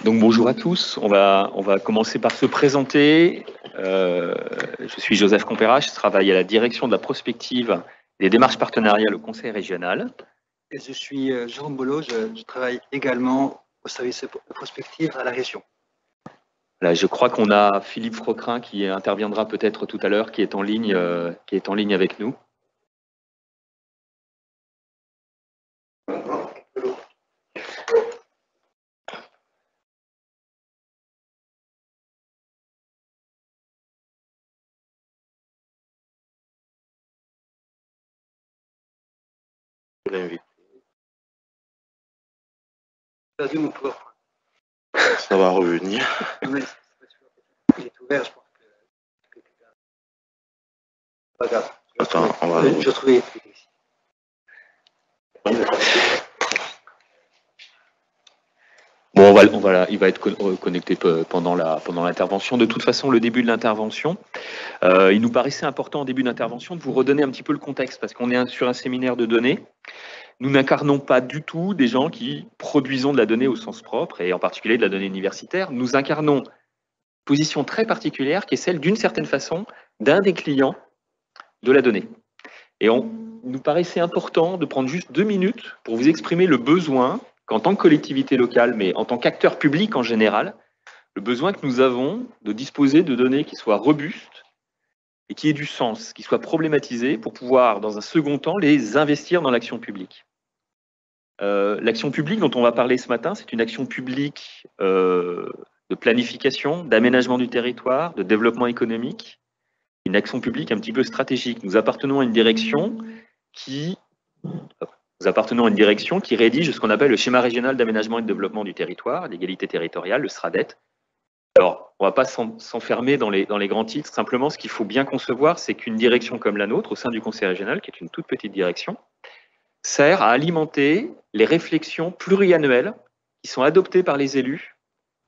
Donc bonjour à tous, on va commencer par se présenter. Je suis Joseph Compera, je travaille à la direction de la prospective des démarches partenariales au Conseil régional. Et je suis Jérôme Bolo, je travaille également au service de prospective à la région. Là, je crois qu'on a Philippe Frocrin qui interviendra peut-être tout à l'heure, qui est en ligne avec nous. Perdu mon PowerPoint. Ça va revenir. Il est ouvert, je pense que pas grave. Attends, on va. Je trouvais ici. Bon, il va être connecté pendant l'intervention. De toute façon, le début de l'intervention, il nous paraissait important en début d'intervention de vous redonner un petit peu le contexte, parce qu'on est sur un séminaire de données. Nous n'incarnons pas du tout des gens qui produisons de la donnée au sens propre, et en particulier de la donnée universitaire. Nous incarnons une position très particulière qui est celle, d'une certaine façon, d'un des clients de la donnée. Et il nous paraissait important de prendre juste 2 minutes pour vous exprimer le besoin qu'en tant que collectivité locale, mais en tant qu'acteur public en général, le besoin que nous avons de disposer de données qui soient robustes et qui aient du sens, qui soient problématisées pour pouvoir, dans un second temps, les investir dans l'action publique. L'action publique dont on va parler ce matin, c'est une action publique de planification, d'aménagement du territoire, de développement économique, une action publique un petit peu stratégique. Nous appartenons à une direction qui rédige ce qu'on appelle le schéma régional d'aménagement et de développement du territoire, d'égalité territoriale, le SRADET. Alors, on ne va pas s'enfermer dans les grands titres. Simplement, ce qu'il faut bien concevoir, c'est qu'une direction comme la nôtre, au sein du Conseil régional, qui est une toute petite direction, sert à alimenter les réflexions pluriannuelles qui sont adoptées par les élus,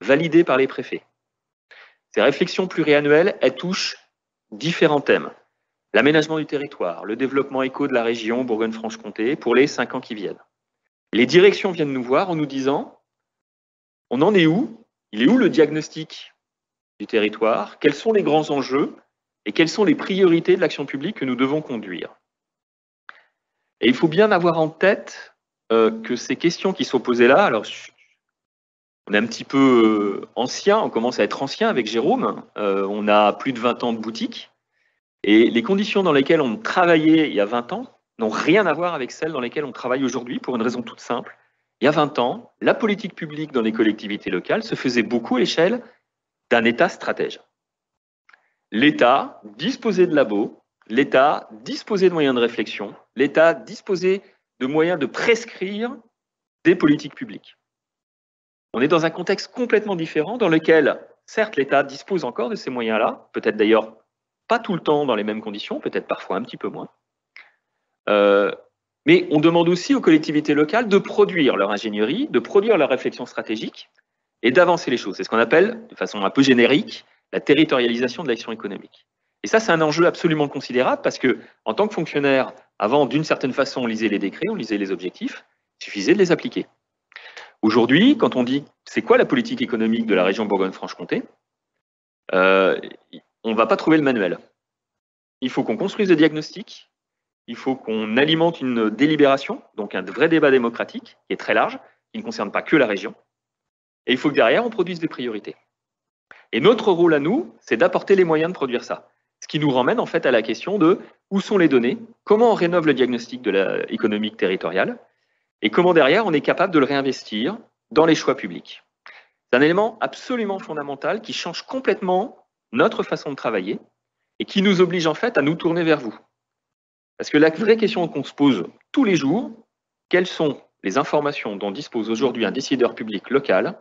validées par les préfets. Ces réflexions pluriannuelles, elles touchent différents thèmes. L'aménagement du territoire, le développement éco de la région Bourgogne-Franche-Comté pour les 5 ans qui viennent. Les directions viennent nous voir en nous disant, on en est où? Il est où le diagnostic du territoire? Quels sont les grands enjeux? Et quelles sont les priorités de l'action publique que nous devons conduire? Et il faut bien avoir en tête que ces questions qui sont posées là, alors on est un petit peu ancien, on commence à être ancien avec Jérôme, on a plus de 20 ans de boutique, et les conditions dans lesquelles on travaillait il y a 20 ans n'ont rien à voir avec celles dans lesquelles on travaille aujourd'hui, pour une raison toute simple. Il y a 20 ans, la politique publique dans les collectivités locales se faisait beaucoup à l'échelle d'un État stratège. L'État disposait de labos, l'État disposait de moyens de réflexion, l'État disposait de moyens de prescrire des politiques publiques. On est dans un contexte complètement différent dans lequel, certes, l'État dispose encore de ces moyens-là, peut-être d'ailleurs pas tout le temps dans les mêmes conditions, peut-être parfois un petit peu moins. Mais on demande aussi aux collectivités locales de produire leur ingénierie, de produire leur réflexion stratégique et d'avancer les choses. C'est ce qu'on appelle, de façon un peu générique, la territorialisation de l'action économique. Et ça, c'est un enjeu absolument considérable parce que, en tant que fonctionnaire, avant, d'une certaine façon, on lisait les décrets, on lisait les objectifs, il suffisait de les appliquer. Aujourd'hui, quand on dit c'est quoi la politique économique de la région Bourgogne-Franche-Comté, on ne va pas trouver le manuel. Il faut qu'on construise des diagnostics, il faut qu'on alimente une délibération, donc un vrai débat démocratique qui est très large, qui ne concerne pas que la région, et il faut que derrière, on produise des priorités. Et notre rôle à nous, c'est d'apporter les moyens de produire ça. Ce qui nous ramène en fait à la question de où sont les données, comment on rénove le diagnostic de l'économique territoriale, et comment derrière, on est capable de le réinvestir dans les choix publics. C'est un élément absolument fondamental qui change complètement notre façon de travailler et qui nous oblige en fait à nous tourner vers vous. Parce que la vraie question qu'on se pose tous les jours, quelles sont les informations dont dispose aujourd'hui un décideur public local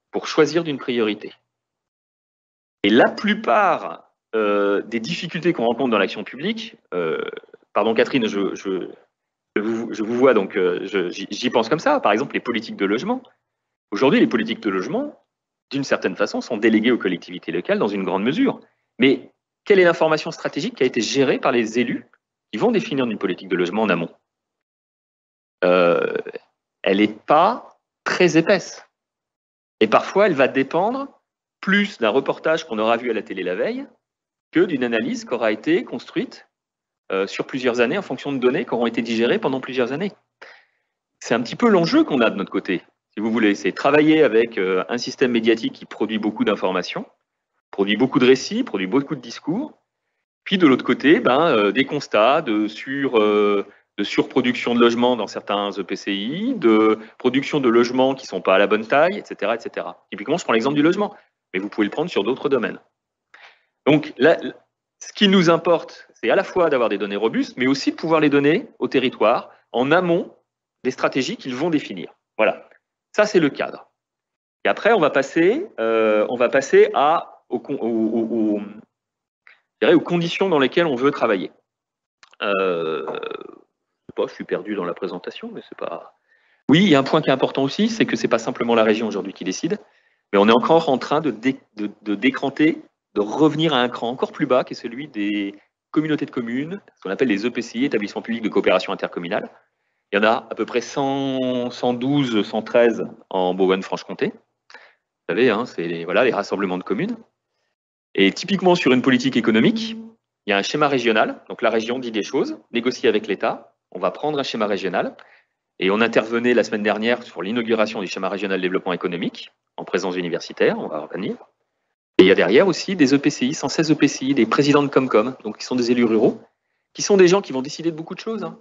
pour choisir d'une priorité? Et la plupart des difficultés qu'on rencontre dans l'action publique, pardon Catherine, je vous vois, donc j'y pense comme ça. Par exemple, les politiques de logement. Aujourd'hui, les politiques de logement, d'une certaine façon, sont déléguées aux collectivités locales dans une grande mesure. Mais quelle est l'information stratégique qui a été gérée par les élus qui vont définir une politique de logement en amont? Elle n'est pas très épaisse. Et parfois, elle va dépendre plus d'un reportage qu'on aura vu à la télé la veille que d'une analyse qui aura été construite sur plusieurs années en fonction de données qui auront été digérées pendant plusieurs années. C'est un petit peu l'enjeu qu'on a de notre côté, si vous voulez. C'est travailler avec un système médiatique qui produit beaucoup d'informations, produit beaucoup de récits, produit beaucoup de discours. Puis de l'autre côté, des constats de surproduction de logements dans certains EPCI, de production de logements qui ne sont pas à la bonne taille, etc., etc. Typiquement, je prends l'exemple du logement, mais vous pouvez le prendre sur d'autres domaines. Donc, là, ce qui nous importe, c'est à la fois d'avoir des données robustes, mais aussi de pouvoir les donner au territoire en amont des stratégies qu'ils vont définir. Voilà, ça c'est le cadre. Et après, on va passer aux conditions dans lesquelles on veut travailler. Je suis perdu dans la présentation, mais c'est pas... Oui, il y a un point qui est important aussi, c'est que ce n'est pas simplement la région aujourd'hui qui décide, mais on est encore en train de décranter, de revenir à un cran encore plus bas, qui est celui des communautés de communes, ce qu'on appelle les EPCI, établissements publics de coopération intercommunale. Il y en a à peu près 112, 113 en Bourgogne-Franche-Comté. Vous savez, hein, c'est les rassemblements de communes. Et typiquement sur une politique économique, il y a un schéma régional. Donc la région dit des choses, négocie avec l'État. On va prendre un schéma régional. Et on intervenait la semaine dernière sur l'inauguration du schéma régional de développement économique, en présence universitaire, on va revenir. Et il y a derrière aussi des EPCI, 116 EPCI, des présidents de Comcom, donc qui sont des élus ruraux, qui sont des gens qui vont décider de beaucoup de choses. Hein.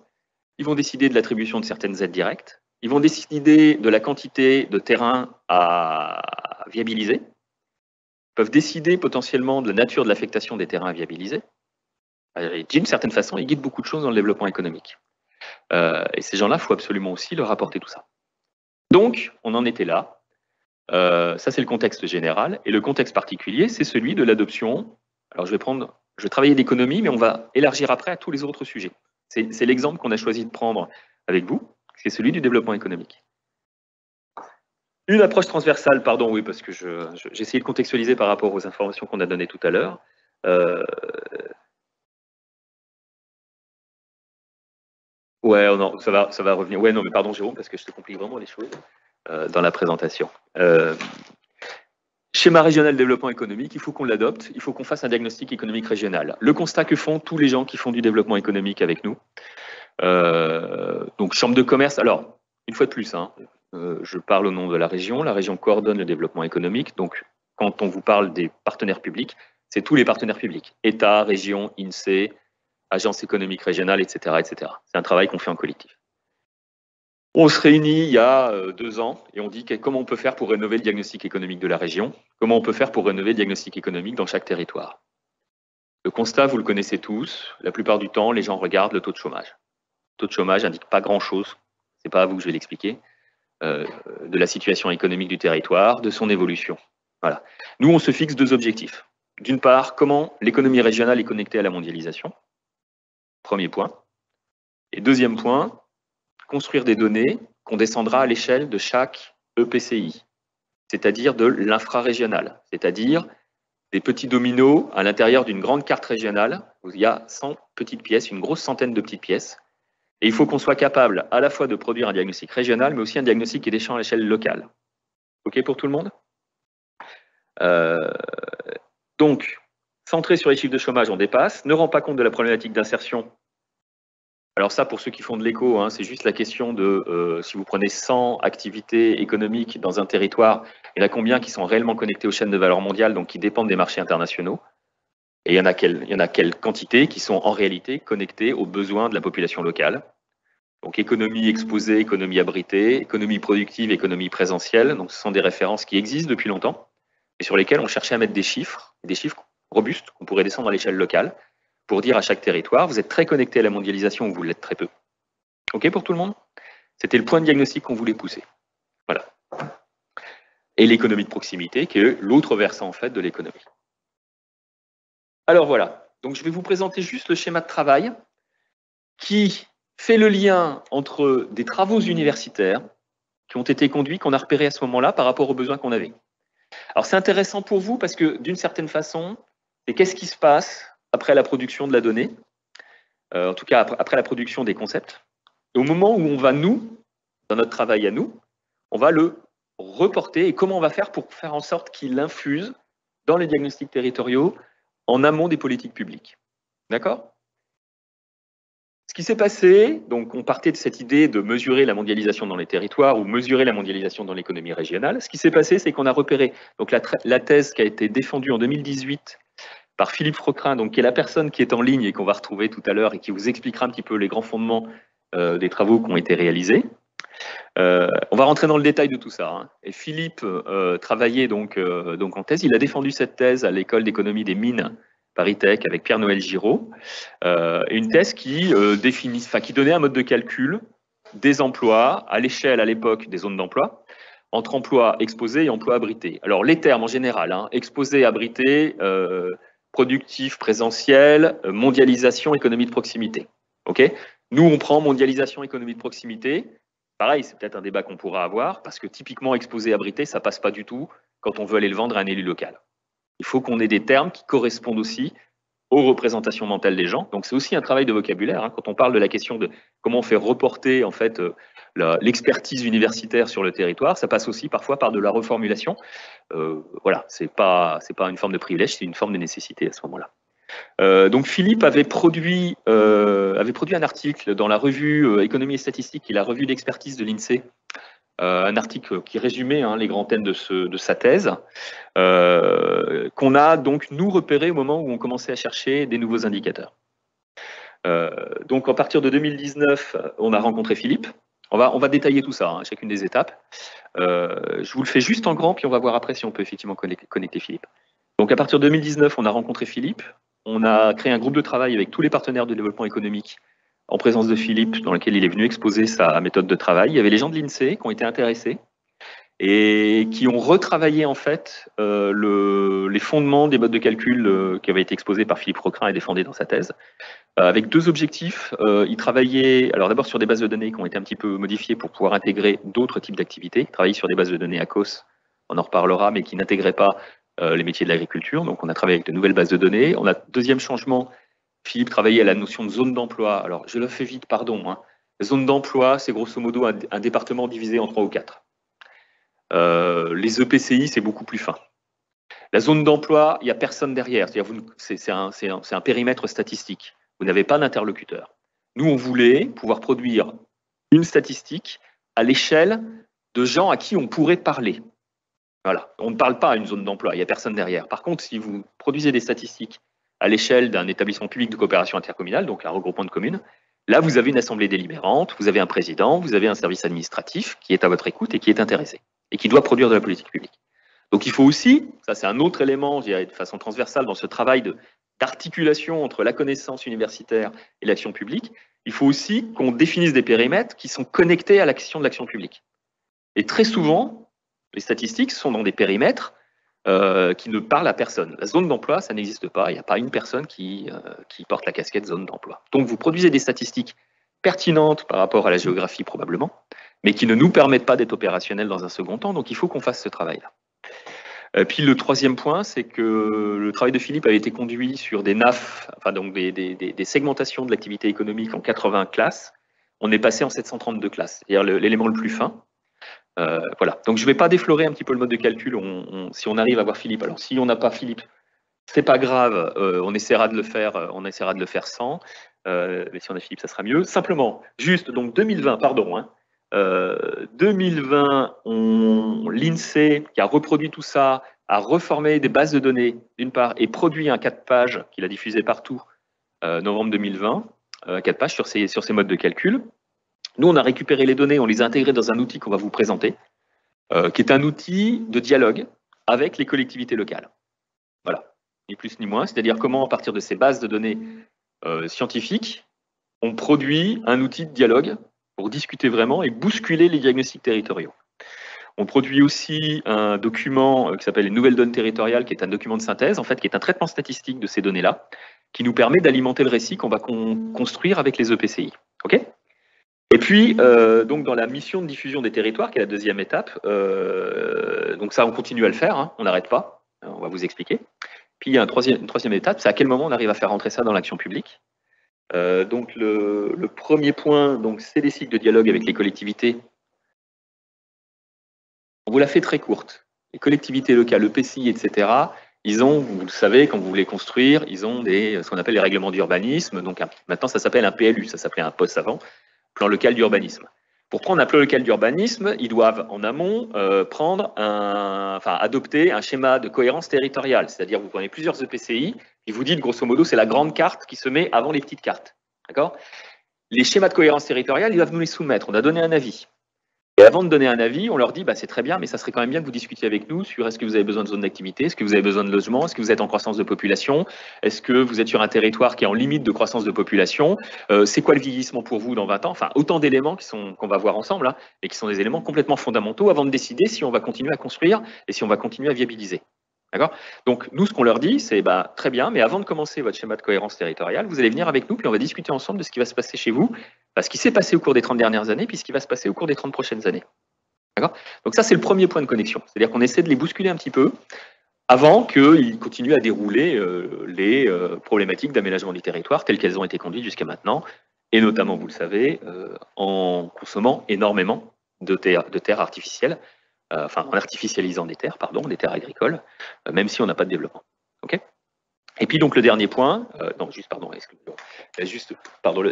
Ils vont décider de l'attribution de certaines aides directes. Ils vont décider de la quantité de terrain à viabiliser. Ils peuvent décider potentiellement de la nature de l'affectation des terrains à viabiliser. Et d'une certaine façon, ils guident beaucoup de choses dans le développement économique. Et ces gens-là, il faut absolument aussi leur apporter tout ça. Donc, on en était là. Ça, c'est le contexte général. Et le contexte particulier, c'est celui de l'adoption. Alors, je vais travailler d'économie, mais on va élargir après à tous les autres sujets. C'est l'exemple qu'on a choisi de prendre avec vous, c'est celui du développement économique. Une approche transversale, pardon, oui, parce que j'ai essayé de contextualiser par rapport aux informations qu'on a données tout à l'heure. Ouais, oh non, ça va revenir. Ouais, non, mais pardon, Jérôme, parce que je te complique vraiment les choses dans la présentation. Schéma régional de développement économique, il faut qu'on l'adopte, il faut qu'on fasse un diagnostic économique régional. Le constat que font tous les gens qui font du développement économique avec nous. Donc, chambre de commerce, alors, une fois de plus, hein, je parle au nom de la région coordonne le développement économique, donc quand on vous parle des partenaires publics, c'est tous les partenaires publics, État, région, INSEE, Agence économique régionale, etc. etc. C'est un travail qu'on fait en collectif. On se réunit il y a 2 ans et on dit comment on peut faire pour rénover le diagnostic économique de la région, comment on peut faire pour rénover le diagnostic économique dans chaque territoire. Le constat, vous le connaissez tous, la plupart du temps, les gens regardent le taux de chômage. Le taux de chômage n'indique pas grand-chose, c'est pas à vous que je vais l'expliquer, de la situation économique du territoire, de son évolution. Voilà. Nous, on se fixe 2 objectifs. D'une part, comment l'économie régionale est connectée à la mondialisation. Premier point. Et deuxième point, construire des données qu'on descendra à l'échelle de chaque EPCI, c'est-à-dire de l'infrarégional, c'est-à-dire des petits dominos à l'intérieur d'une grande carte régionale où il y a 100 petites pièces, une grosse centaine de petites pièces. Et il faut qu'on soit capable à la fois de produire un diagnostic régional, mais aussi un diagnostic qui est déchargé à l'échelle locale. OK pour tout le monde? Donc, centré sur les chiffres de chômage, on dépasse. Ne rend pas compte de la problématique d'insertion. Alors ça, pour ceux qui font de l'éco, hein, c'est juste la question de si vous prenez 100 activités économiques dans un territoire, il y en a combien qui sont réellement connectés aux chaînes de valeur mondiale, donc qui dépendent des marchés internationaux. Et il y en a quelle quantité qui sont en réalité connectées aux besoins de la population locale. Donc économie exposée, économie abritée, économie productive, économie présentielle. Donc ce sont des références qui existent depuis longtemps et sur lesquelles on cherchait à mettre des chiffres robustes qu'on pourrait descendre à l'échelle locale pour dire à chaque territoire, vous êtes très connecté à la mondialisation ou vous l'êtes très peu. OK pour tout le monde? C'était le point de diagnostic qu'on voulait pousser. Voilà. Et l'économie de proximité, qui est l'autre versant en fait de l'économie. Alors voilà, donc je vais vous présenter juste le schéma de travail qui fait le lien entre des travaux universitaires qui ont été conduits, qu'on a repérés à ce moment-là par rapport aux besoins qu'on avait. Alors c'est intéressant pour vous parce que d'une certaine façon, c'est qu'est-ce qui se passe après la production de la donnée, en tout cas après la production des concepts. Et au moment où on va, nous, dans notre travail à nous, on va le reporter et comment on va faire pour faire en sorte qu'il infuse dans les diagnostics territoriaux en amont des politiques publiques. D'accord ? Ce qui s'est passé, donc on partait de cette idée de mesurer la mondialisation dans les territoires ou mesurer la mondialisation dans l'économie régionale. Ce qui s'est passé, c'est qu'on a repéré donc la thèse qui a été défendue en 2018 par Philippe Froquerin, donc qui est la personne qui est en ligne et qu'on va retrouver tout à l'heure et qui vous expliquera un petit peu les grands fondements des travaux qui ont été réalisés. On va rentrer dans le détail de tout ça. Hein. Et Philippe travaillait donc en thèse. Il a défendu cette thèse à l'école d'économie des mines ParisTech avec Pierre-Noël Giraud. Une thèse qui qui donnait un mode de calcul des emplois à l'échelle, à l'époque, des zones d'emploi, entre emploi exposé et emploi abrité. Alors les termes en général, hein, exposé, abrité, productif, présentiel, mondialisation, économie de proximité. Okay ? Nous, on prend mondialisation, économie de proximité. Pareil, c'est peut-être un débat qu'on pourra avoir, parce que typiquement exposé, abrité, ça passe pas du tout quand on veut aller le vendre à un élu local. Il faut qu'on ait des termes qui correspondent aussi aux représentations mentales des gens. Donc c'est aussi un travail de vocabulaire. Hein. Quand on parle de la question de comment on fait reporter en fait l'expertise universitaire sur le territoire, ça passe aussi parfois par de la reformulation. Voilà, c'est pas une forme de privilège, c'est une forme de nécessité à ce moment-là. Donc Philippe avait produit un article dans la revue Économie et Statistique, qui est la revue d'expertise de l'INSEE, un article qui résumait les grands thèmes de sa thèse, qu'on a donc nous repéré au moment où on commençait à chercher des nouveaux indicateurs. Donc à partir de 2019, on a rencontré Philippe. On va détailler tout ça, chacune des étapes. Je vous le fais juste en grand, puis on va voir après si on peut effectivement connecter Philippe. Donc à partir de 2019, on a rencontré Philippe. On a créé un groupe de travail avec tous les partenaires de développement économique en présence de Philippe, dans lequel il est venu exposer sa méthode de travail. Il y avait les gens de l'INSEE qui ont été intéressés et qui ont retravaillé en fait les fondements des modes de calcul qui avaient été exposés par Philippe Froquerin et défendus dans sa thèse, avec deux objectifs. Il travaillait alors d'abord sur des bases de données qui ont été un petit peu modifiées pour pouvoir intégrer d'autres types d'activités. Il travaillait sur des bases de données ACOS, on en reparlera, mais qui n'intégraient pas les métiers de l'agriculture. Donc on a travaillé avec de nouvelles bases de données. On a deuxième changement, Philippe travaillait à la notion de zone d'emploi. Alors je le fais vite, pardon. Hein. Zone d'emploi, c'est grosso modo un département divisé en 3 ou 4. Les EPCI, c'est beaucoup plus fin. La zone d'emploi, il n'y a personne derrière. C'est un périmètre statistique. Vous n'avez pas d'interlocuteur. Nous, on voulait pouvoir produire une statistique à l'échelle de gens à qui on pourrait parler. Voilà. On ne parle pas à une zone d'emploi, il n'y a personne derrière. Par contre, si vous produisez des statistiques à l'échelle d'un établissement public de coopération intercommunale, donc un regroupement de communes, là, vous avez une assemblée délibérante, vous avez un président, vous avez un service administratif qui est à votre écoute et qui est intéressé et qui doit produire de la politique publique. Donc il faut aussi, ça c'est un autre élément, je dirais de façon transversale dans ce travail d'articulation entre la connaissance universitaire et l'action publique, il faut aussi qu'on définisse des périmètres qui sont connectés à l'action de l'action publique. Et très souvent, les statistiques sont dans des périmètres qui ne parlent à personne. La zone d'emploi, ça n'existe pas, il n'y a pas une personne qui porte la casquette zone d'emploi. Donc vous produisez des statistiques pertinentes par rapport à la géographie probablement, mais qui ne nous permettent pas d'être opérationnels dans un second temps, donc il faut qu'on fasse ce travail-là. Puis le troisième point, c'est que le travail de Philippe avait été conduit sur des NAF, enfin donc des segmentations de l'activité économique en 80 classes. On est passé en 732 classes, c'est-à-dire l'élément le plus fin. Voilà. Donc je ne vais pas déflorer un petit peu le mode de calcul si on arrive à voir Philippe. Alors si on n'a pas Philippe, c'est pas grave, on essaiera de le faire sans. Mais si on a Philippe, ça sera mieux. Simplement, juste donc 2020, pardon. 2020, l'INSEE qui a reproduit tout ça, a reformé des bases de données d'une part et produit un 4 pages qu'il a diffusé partout novembre 2020, 4 pages sur ces modes de calcul. Nous, on a récupéré les données, on les a intégrées dans un outil qu'on va vous présenter, qui est un outil de dialogue avec les collectivités locales. Voilà, ni plus ni moins. C'est-à-dire comment, à partir de ces bases de données scientifiques, on produit un outil de dialogue pour discuter vraiment et bousculer les diagnostics territoriaux. On produit aussi un document qui s'appelle les nouvelles données territoriales, qui est un document de synthèse, en fait, qui est un traitement statistique de ces données-là, qui nous permet d'alimenter le récit qu'on va construire avec les EPCI. OK ? Et puis, donc dans la mission de diffusion des territoires, qui est la deuxième étape, donc ça, on continue à le faire, on n'arrête pas, on va vous expliquer. Puis il y a une troisième étape, c'est à quel moment on arrive à faire rentrer ça dans l'action publique. Donc le premier point, c'est des cycles de dialogue avec les collectivités On vous la fait très courte. Les collectivités locales, le PCI, etc., ils ont, vous le savez, quand vous voulez construire, ils ont ce qu'on appelle les règlements d'urbanisme. Donc maintenant, ça s'appelle un PLU, ça s'appelait un POS avant, plan local d'urbanisme. Pour prendre un plan local d'urbanisme, ils doivent en amont adopter un schéma de cohérence territoriale. C'est-à-dire, vous prenez plusieurs EPCI, et vous dites, grosso modo, c'est la grande carte qui se met avant les petites cartes. D'accord ? Les schémas de cohérence territoriale, ils doivent nous les soumettre. On a donné un avis. Et avant de donner un avis, on leur dit, c'est très bien, mais ça serait quand même bien que vous discutiez avec nous sur est-ce que vous avez besoin de zones d'activité, est-ce que vous avez besoin de logement, est-ce que vous êtes en croissance de population, est-ce que vous êtes sur un territoire qui est en limite de croissance de population, c'est quoi le vieillissement pour vous dans 20 ans, enfin autant d'éléments qu'on va voir ensemble, hein, et qui sont des éléments complètement fondamentaux avant de décider si on va continuer à construire et si on va continuer à viabiliser. D'accord ? Donc, nous, ce qu'on leur dit, c'est très bien, mais avant de commencer votre schéma de cohérence territoriale, vous allez venir avec nous, puis on va discuter ensemble de ce qui va se passer chez vous, ce qui s'est passé au cours des 30 dernières années, puis ce qui va se passer au cours des 30 prochaines années. D'accord ? Donc, ça, c'est le premier point de connexion. C'est-à-dire qu'on essaie de les bousculer un petit peu avant qu'ils continuent à dérouler les problématiques d'aménagement du territoire telles qu'elles ont été conduites jusqu'à maintenant, et notamment, vous le savez, en consommant énormément de terres artificielles, en artificialisant des terres agricoles, même si on n'a pas de développement. Okay ? Et puis donc le dernier point, le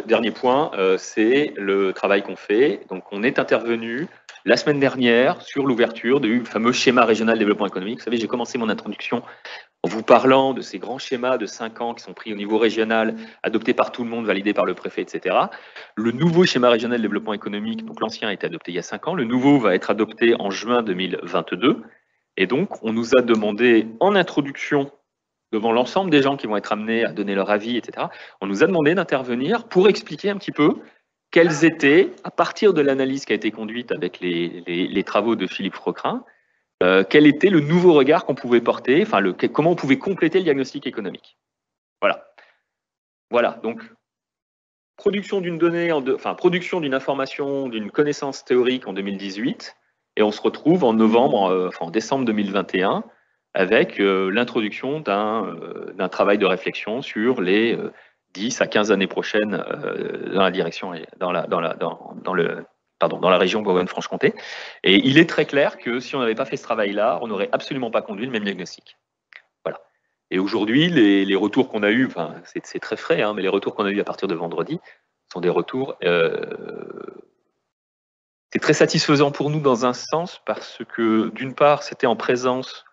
dernier point, c'est le travail qu'on fait. Donc on est intervenu la semaine dernière sur l'ouverture du fameux schéma régional de développement économique. Vous savez, j'ai commencé mon introduction en vous parlant de ces grands schémas de 5 ans qui sont pris au niveau régional, adoptés par tout le monde, validés par le préfet, etc. Le nouveau schéma régional de développement économique, donc l'ancien a été adopté il y a 5 ans, le nouveau va être adopté en juin 2022. Et donc, on nous a demandé en introduction, devant l'ensemble des gens qui vont être amenés à donner leur avis, etc., on nous a demandé d'intervenir pour expliquer un petit peu quels étaient, à partir de l'analyse qui a été conduite avec les travaux de Philippe Froquerin, quel était le nouveau regard qu'on pouvait porter, comment on pouvait compléter le diagnostic économique. Voilà, donc production d'une donnée, production d'une information, d'une connaissance théorique en 2018, et on se retrouve en décembre 2021 avec l'introduction d'un travail de réflexion sur les 10 à 15 années prochaines dans la direction, dans la région Bourgogne-Franche-Comté. Et il est très clair que si on n'avait pas fait ce travail-là, on n'aurait absolument pas conduit le même diagnostic. Voilà. Et aujourd'hui, les retours qu'on a eus, c'est très frais, hein, mais les retours qu'on a eus à partir de vendredi sont des retours... c'est très satisfaisant pour nous dans un sens parce que, d'une part, c'était en présence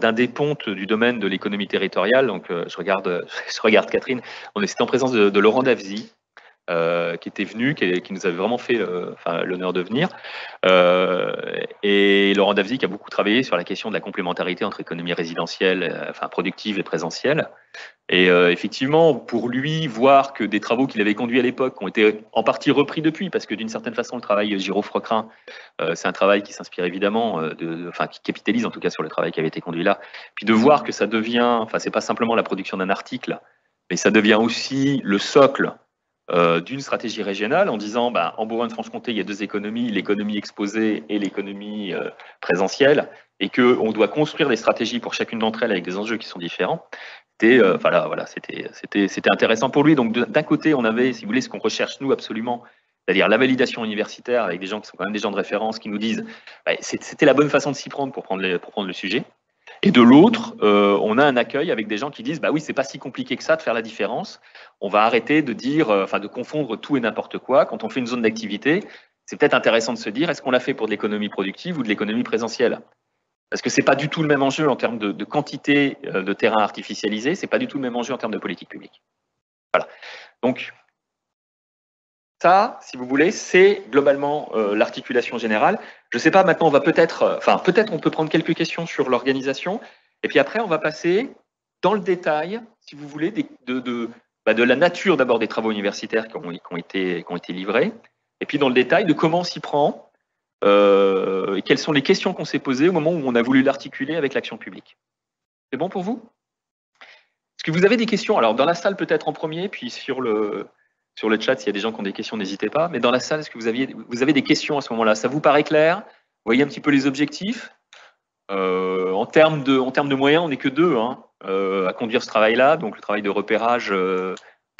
d'un des pontes du domaine de l'économie territoriale. Donc, je regarde Catherine. C'était en présence de Laurent Davzy, qui était venu, qui nous avait vraiment fait l'honneur de venir. Et Laurent Davzy qui a beaucoup travaillé sur la question de la complémentarité entre économie résidentielle, productive et présentielle. Et effectivement, pour lui, voir que des travaux qu'il avait conduits à l'époque ont été en partie repris depuis, parce que d'une certaine façon, le travail Giraud-Froquerin, c'est un travail qui s'inspire évidemment, qui capitalise en tout cas sur le travail qui avait été conduit là. Puis de voir que ça devient, c'est pas simplement la production d'un article, mais ça devient aussi le socle d'une stratégie régionale en disant, en Bourgogne-Franche-Comté, il y a deux économies, l'économie exposée et l'économie présentielle, et qu'on doit construire des stratégies pour chacune d'entre elles avec des enjeux qui sont différents. C'était intéressant pour lui. Donc d'un côté, on avait, si vous voulez, ce qu'on recherche nous absolument, c'est-à-dire la validation universitaire avec des gens qui sont quand même des gens de référence qui nous disent c'était la bonne façon de s'y prendre pour prendre le sujet. Et de l'autre, on a un accueil avec des gens qui disent oui, c'est pas si compliqué que ça de faire la différence. On va arrêter de dire, de confondre tout et n'importe quoi. Quand on fait une zone d'activité, c'est peut-être intéressant de se dire est-ce qu'on l'a fait pour de l'économie productive ou de l'économie présentielle ? Parce que c'est pas du tout le même enjeu en termes de quantité de terrain artificialisé, c'est pas du tout le même enjeu en termes de politique publique. Voilà. Donc, ça, si vous voulez, c'est globalement l'articulation générale. Je ne sais pas, maintenant, on va peut-être on peut prendre quelques questions sur l'organisation, et puis après, on va passer dans le détail, si vous voulez, de la nature d'abord des travaux universitaires qui ont été livrés, et puis dans le détail de comment on s'y prend, et quelles sont les questions qu'on s'est posées au moment où on a voulu l'articuler avec l'action publique. C'est bon pour vous? Est-ce que vous avez des questions? Alors, dans la salle peut-être en premier, puis sur le chat, s'il y a des gens qui ont des questions, n'hésitez pas. Mais dans la salle, est-ce que vous avez des questions à ce moment-là? Ça vous paraît clair? Vous voyez un petit peu les objectifs? En termes de moyens, on n'est que deux à conduire ce travail-là. Donc, le travail de repérage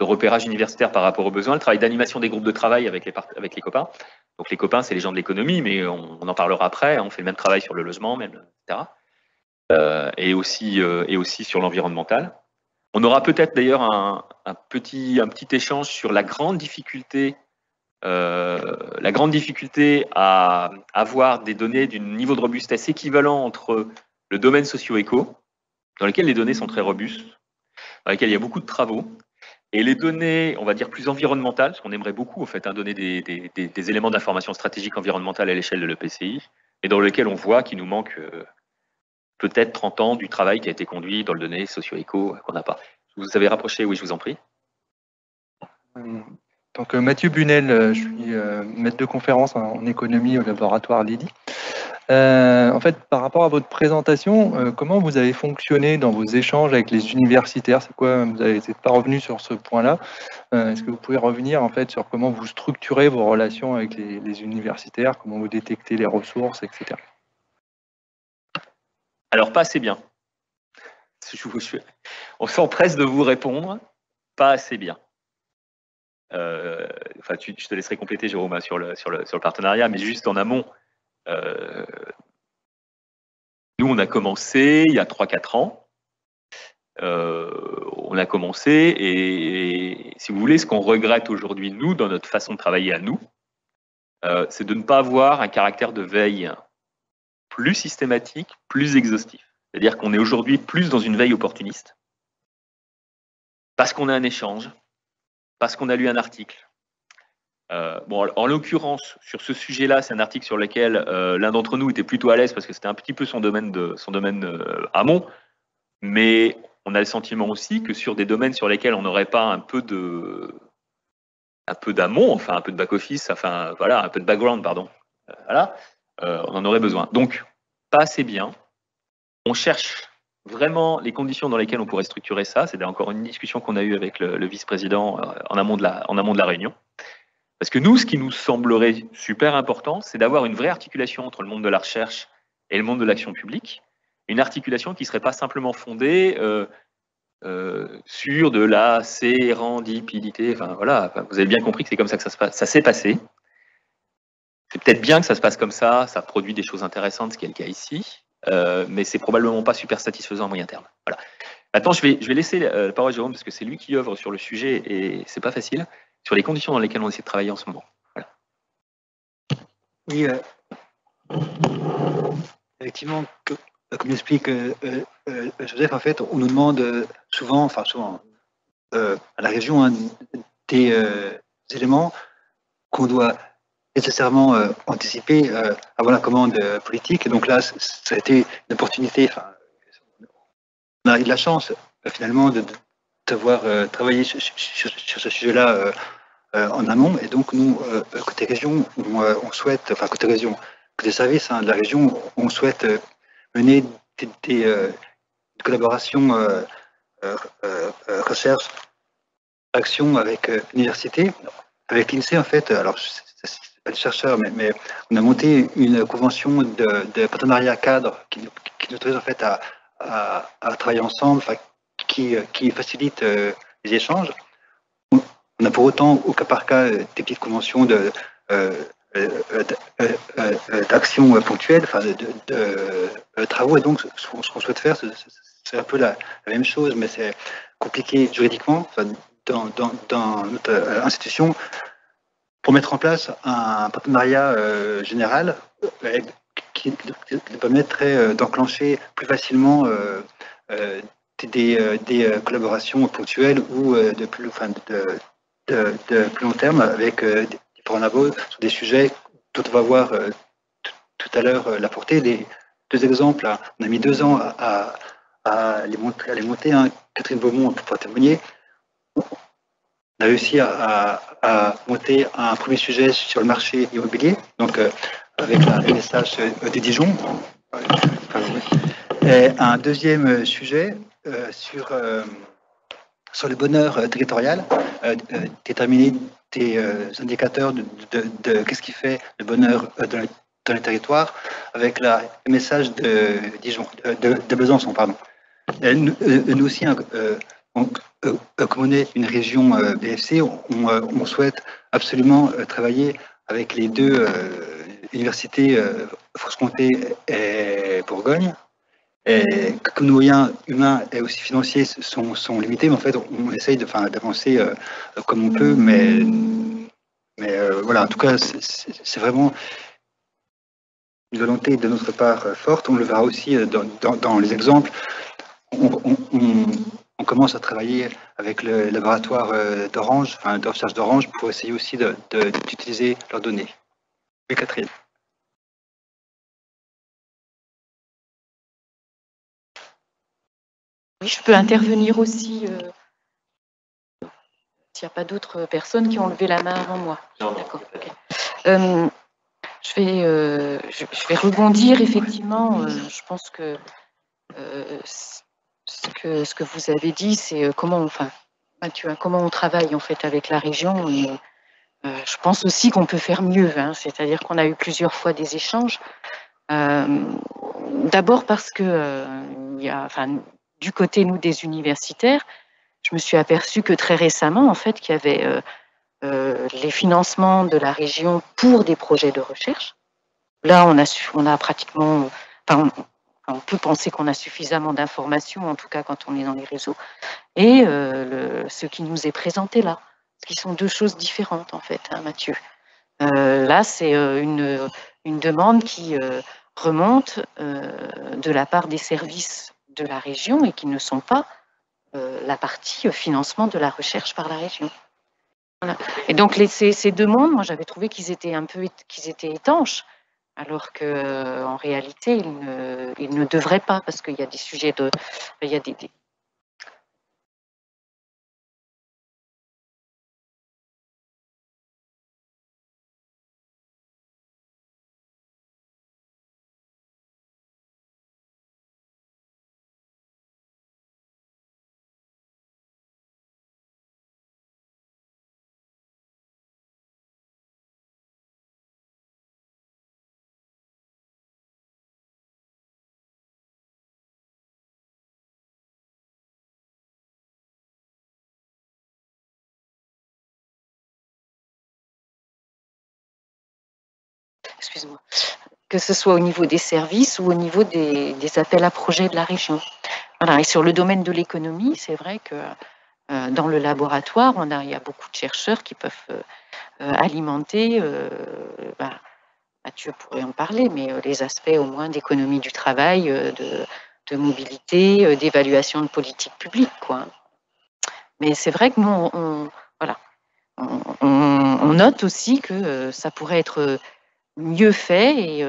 repérage universitaire par rapport aux besoins, le travail d'animation des groupes de travail avec les copains. Donc les copains, c'est les gens de l'économie, mais on en parlera après. On fait le même travail sur le logement, même, etc. Et aussi sur l'environnemental. On aura peut-être d'ailleurs un petit échange sur la grande difficulté à avoir des données d'un niveau de robustesse équivalent entre le domaine socio-éco, dans lequel les données sont très robustes, dans lequel il y a beaucoup de travaux, et les données, on va dire, plus environnementales, parce qu'on aimerait beaucoup en fait, donner des éléments d'information stratégique environnementale à l'échelle de l'EPCI, et dans lequel on voit qu'il nous manque peut-être 30 ans du travail qui a été conduit dans le données socio-éco qu'on n'a pas. Vous avez rapproché, oui, je vous en prie. Donc Mathieu Bunel, je suis maître de conférence en économie au laboratoire Lily. En fait, par rapport à votre présentation, comment vous avez fonctionné dans vos échanges avec les universitaires? C'est quoi? Vous n'êtes pas revenu sur ce point-là. Est-ce que vous pouvez revenir en fait sur comment vous structurez vos relations avec les universitaires, comment vous détectez les ressources, etc. Alors, pas assez bien. On s'empresse de vous répondre, pas assez bien. Enfin, je te laisserai compléter, Jérôme, sur le partenariat, mais juste en amont. Nous, on a commencé il y a 3-4 ans. On a commencé et si vous voulez, ce qu'on regrette aujourd'hui, nous, dans notre façon de travailler à nous, c'est de ne pas avoir un caractère de veille plus systématique, plus exhaustif. C'est-à-dire qu'on est aujourd'hui plus dans une veille opportuniste, parce qu'on a un échange, parce qu'on a lu un article. Bon, en l'occurrence, sur ce sujet-là, c'est un article sur lequel l'un d'entre nous était plutôt à l'aise parce que c'était un petit peu son domaine amont, mais on a le sentiment aussi que sur des domaines sur lesquels on n'aurait pas un peu d'amont, enfin un peu de back-office, enfin voilà, un peu de background, pardon, voilà, on en aurait besoin. Donc, pas assez bien. On cherche vraiment les conditions dans lesquelles on pourrait structurer ça. C'est encore une discussion qu'on a eue avec le vice-président en amont de la réunion. Parce que nous, ce qui nous semblerait super important, c'est d'avoir une vraie articulation entre le monde de la recherche et le monde de l'action publique. Une articulation qui ne serait pas simplement fondée sur de la sérendipité. Enfin, voilà, vous avez bien compris que c'est comme ça que ça s'est passé. C'est peut-être bien que ça se passe comme ça produit des choses intéressantes, ce qui est le cas ici, mais c'est probablement pas super satisfaisant à moyen terme. Voilà. Maintenant, je vais laisser la parole à Jérôme, parce que c'est lui qui œuvre sur le sujet, et c'est pas facile, sur les conditions dans lesquelles on essaie de travailler en ce moment. Voilà. Oui, effectivement, comme l'explique Joseph, en fait, on nous demande souvent à la région, des éléments qu'on doit nécessairement anticiper avant la commande politique. Et donc là, ça a été une opportunité. On a eu de la chance, finalement, de devoir travailler sur ce sujet-là en amont. Et donc, nous, côté région, on souhaite, enfin, côté région, côté service de la région, on souhaite mener des collaborations recherche, action avec l'université, avec l'INSEE, en fait. Alors, c'est pas le chercheur, mais on a monté une convention de partenariat cadre qui nous autorise en fait à travailler ensemble, qui facilite les échanges. On a pour autant, au cas par cas, des petites conventions d'action ponctuelle, enfin de travaux. Et donc, ce qu'on souhaite faire, c'est un peu la même chose, mais c'est compliqué juridiquement dans notre institution, pour mettre en place un partenariat général qui permettrait d'enclencher plus facilement des collaborations ponctuelles ou de plus long terme avec différents labos sur des sujets dont on va voir tout à l'heure la portée. Les deux exemples, là, on a mis 2 ans à les monter. Catherine Beaumont pour témoigner. On a réussi à monter un premier sujet sur le marché immobilier, donc avec la MSH de Dijon. Et un deuxième sujet sur le bonheur territorial, déterminer des indicateurs de qu'est-ce qui fait le bonheur dans les territoires, avec la MSH de Dijon, de Besançon, pardon. Nous aussi, comme on est une région BFC, on souhaite absolument travailler avec les deux universités, Franche-Comté et Bourgogne. Et comme nos moyens humains et aussi financiers sont limités, mais en fait, on essaye d'avancer comme on peut, mais voilà, en tout cas, c'est vraiment une volonté de notre part forte. On le verra aussi dans les exemples. On commence à travailler avec le laboratoire d'Orange, de recherche d'Orange, pour essayer aussi d'utiliser leurs données. Oui, Catherine. Oui, je peux intervenir aussi s'il n'y a pas d'autres personnes qui ont levé la main avant moi. D'accord. Okay. Je vais rebondir effectivement. Je pense que ce que vous avez dit, c'est Mathieu, comment on travaille en fait avec la région. Et, je pense aussi qu'on peut faire mieux. Hein, c'est-à-dire qu'on a eu plusieurs fois des échanges. D'abord parce que du côté nous des universitaires, je me suis aperçue que très récemment, en fait, qu'il y avait les financements de la région pour des projets de recherche. Là, on a pratiquement, on peut penser qu'on a suffisamment d'informations, en tout cas quand on est dans les réseaux, et ce qui nous est présenté là, ce qui sont deux choses différentes en fait, hein, Mathieu. Là, c'est une demande qui remonte de la part des services de la région et qui ne sont pas la partie financement de la recherche par la région. Voilà. Et donc ces demandes, moi j'avais trouvé qu'ils étaient étanches, alors que en réalité ils ne devraient pas, parce qu'il y a des sujets il y a des excuse-moi, que ce soit au niveau des services ou au niveau des appels à projets de la région. Voilà. Et sur le domaine de l'économie, c'est vrai que dans le laboratoire, il y a beaucoup de chercheurs qui peuvent alimenter, Mathieu pourrait en parler, mais les aspects au moins d'économie du travail, de mobilité, d'évaluation de politique publique, quoi. Mais c'est vrai que nous, on note aussi que ça pourrait être mieux fait et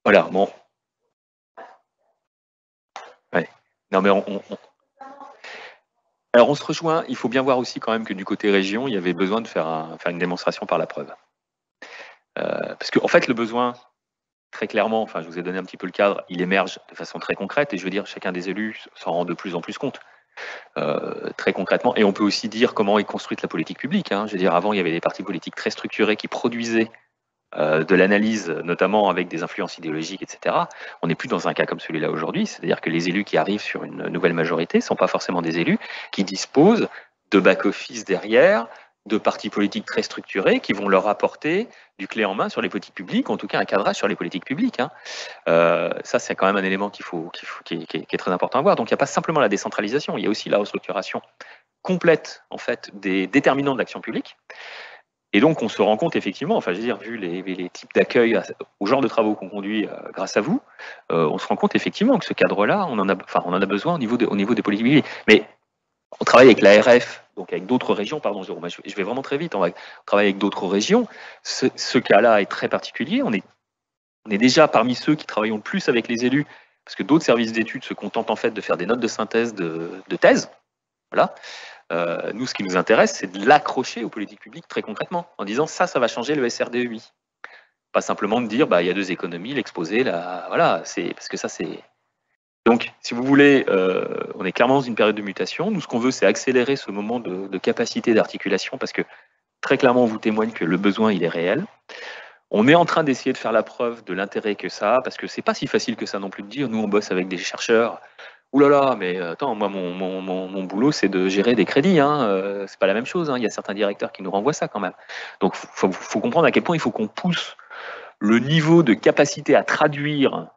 Voilà, bon. Ouais. Non, mais alors on se rejoint, il faut bien voir aussi quand même que du côté région, il y avait besoin de faire une démonstration par la preuve. Parce qu'en fait, le besoin, très clairement, enfin je vous ai donné un petit peu le cadre, il émerge de façon très concrète, et je veux dire, chacun des élus s'en rend de plus en plus compte. Très concrètement, et on peut aussi dire comment est construite la politique publique. Hein. Je veux dire, avant, il y avait des partis politiques très structurés qui produisaient de l'analyse, notamment avec des influences idéologiques, etc. On n'est plus dans un cas comme celui-là aujourd'hui, c'est-à-dire que les élus qui arrivent sur une nouvelle majorité ne sont pas forcément des élus qui disposent de back-office derrière, de partis politiques très structurés qui vont leur apporter du clé en main sur les politiques publiques, en tout cas un cadrage sur les politiques publiques. Hein. Ça, c'est quand même un élément qui est très important à voir. Donc, il n'y a pas simplement la décentralisation, il y a aussi la restructuration complète en fait, des déterminants de l'action publique. Et donc, on se rend compte effectivement, enfin, je veux dire, vu les types d'accueil au genre de travaux qu'on conduit grâce à vous, on se rend compte effectivement que ce cadre-là, on en a besoin au niveau des politiques publiques. Mais on travaille avec l'ARF, donc avec d'autres régions, pardon Jérôme, je vais vraiment très vite, on travaille avec d'autres régions. Ce cas-là est très particulier. On est déjà parmi ceux qui travaillent le plus avec les élus, parce que d'autres services d'études se contentent en fait de faire des notes de synthèse de thèse. Voilà. Nous, ce qui nous intéresse, c'est de l'accrocher aux politiques publiques très concrètement, en disant ça va changer le SRDEI. Pas simplement de dire, il y a 2 économies, l'exposé, voilà, parce que ça, c'est... Donc, si vous voulez, on est clairement dans une période de mutation. Nous, ce qu'on veut, c'est accélérer ce moment de capacité d'articulation, parce que très clairement, on vous témoigne que le besoin, il est réel. On est en train d'essayer de faire la preuve de l'intérêt que ça a, parce que c'est pas si facile que ça non plus de dire. Nous, on bosse avec des chercheurs. Ouh là là, mais attends, moi, mon boulot, c'est de gérer des crédits. Hein. C'est pas la même chose. Hein. Il y a certains directeurs qui nous renvoient ça quand même. Donc, faut comprendre à quel point il faut qu'on pousse le niveau de capacité à traduire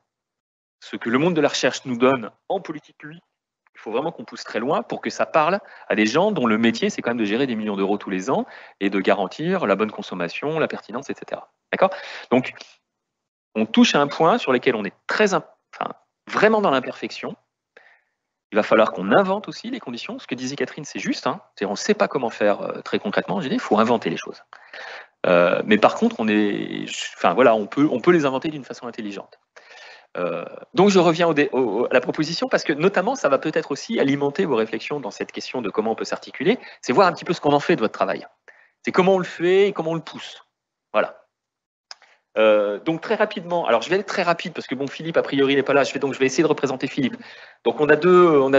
ce que le monde de la recherche nous donne en politique publique. Il faut vraiment qu'on pousse très loin pour que ça parle à des gens dont le métier, c'est quand même de gérer des millions d'euros tous les ans et de garantir la bonne consommation, la pertinence, etc. D'accord ? Donc, on touche à un point sur lequel on est vraiment dans l'imperfection. Il va falloir qu'on invente aussi les conditions. Ce que disait Catherine, c'est juste. Hein. On ne sait pas comment faire très concrètement. J'ai dit, il faut inventer les choses. Mais par contre, on peut les inventer d'une façon intelligente. Donc, je reviens à la proposition parce que, notamment, ça va peut-être aussi alimenter vos réflexions dans cette question de comment on peut s'articuler. C'est voir un petit peu ce qu'on en fait de votre travail. C'est comment on le fait et comment on le pousse. Voilà. Donc très rapidement, alors je vais être très rapide parce que bon, Philippe a priori n'est pas là, je vais essayer de représenter Philippe. Donc on a deux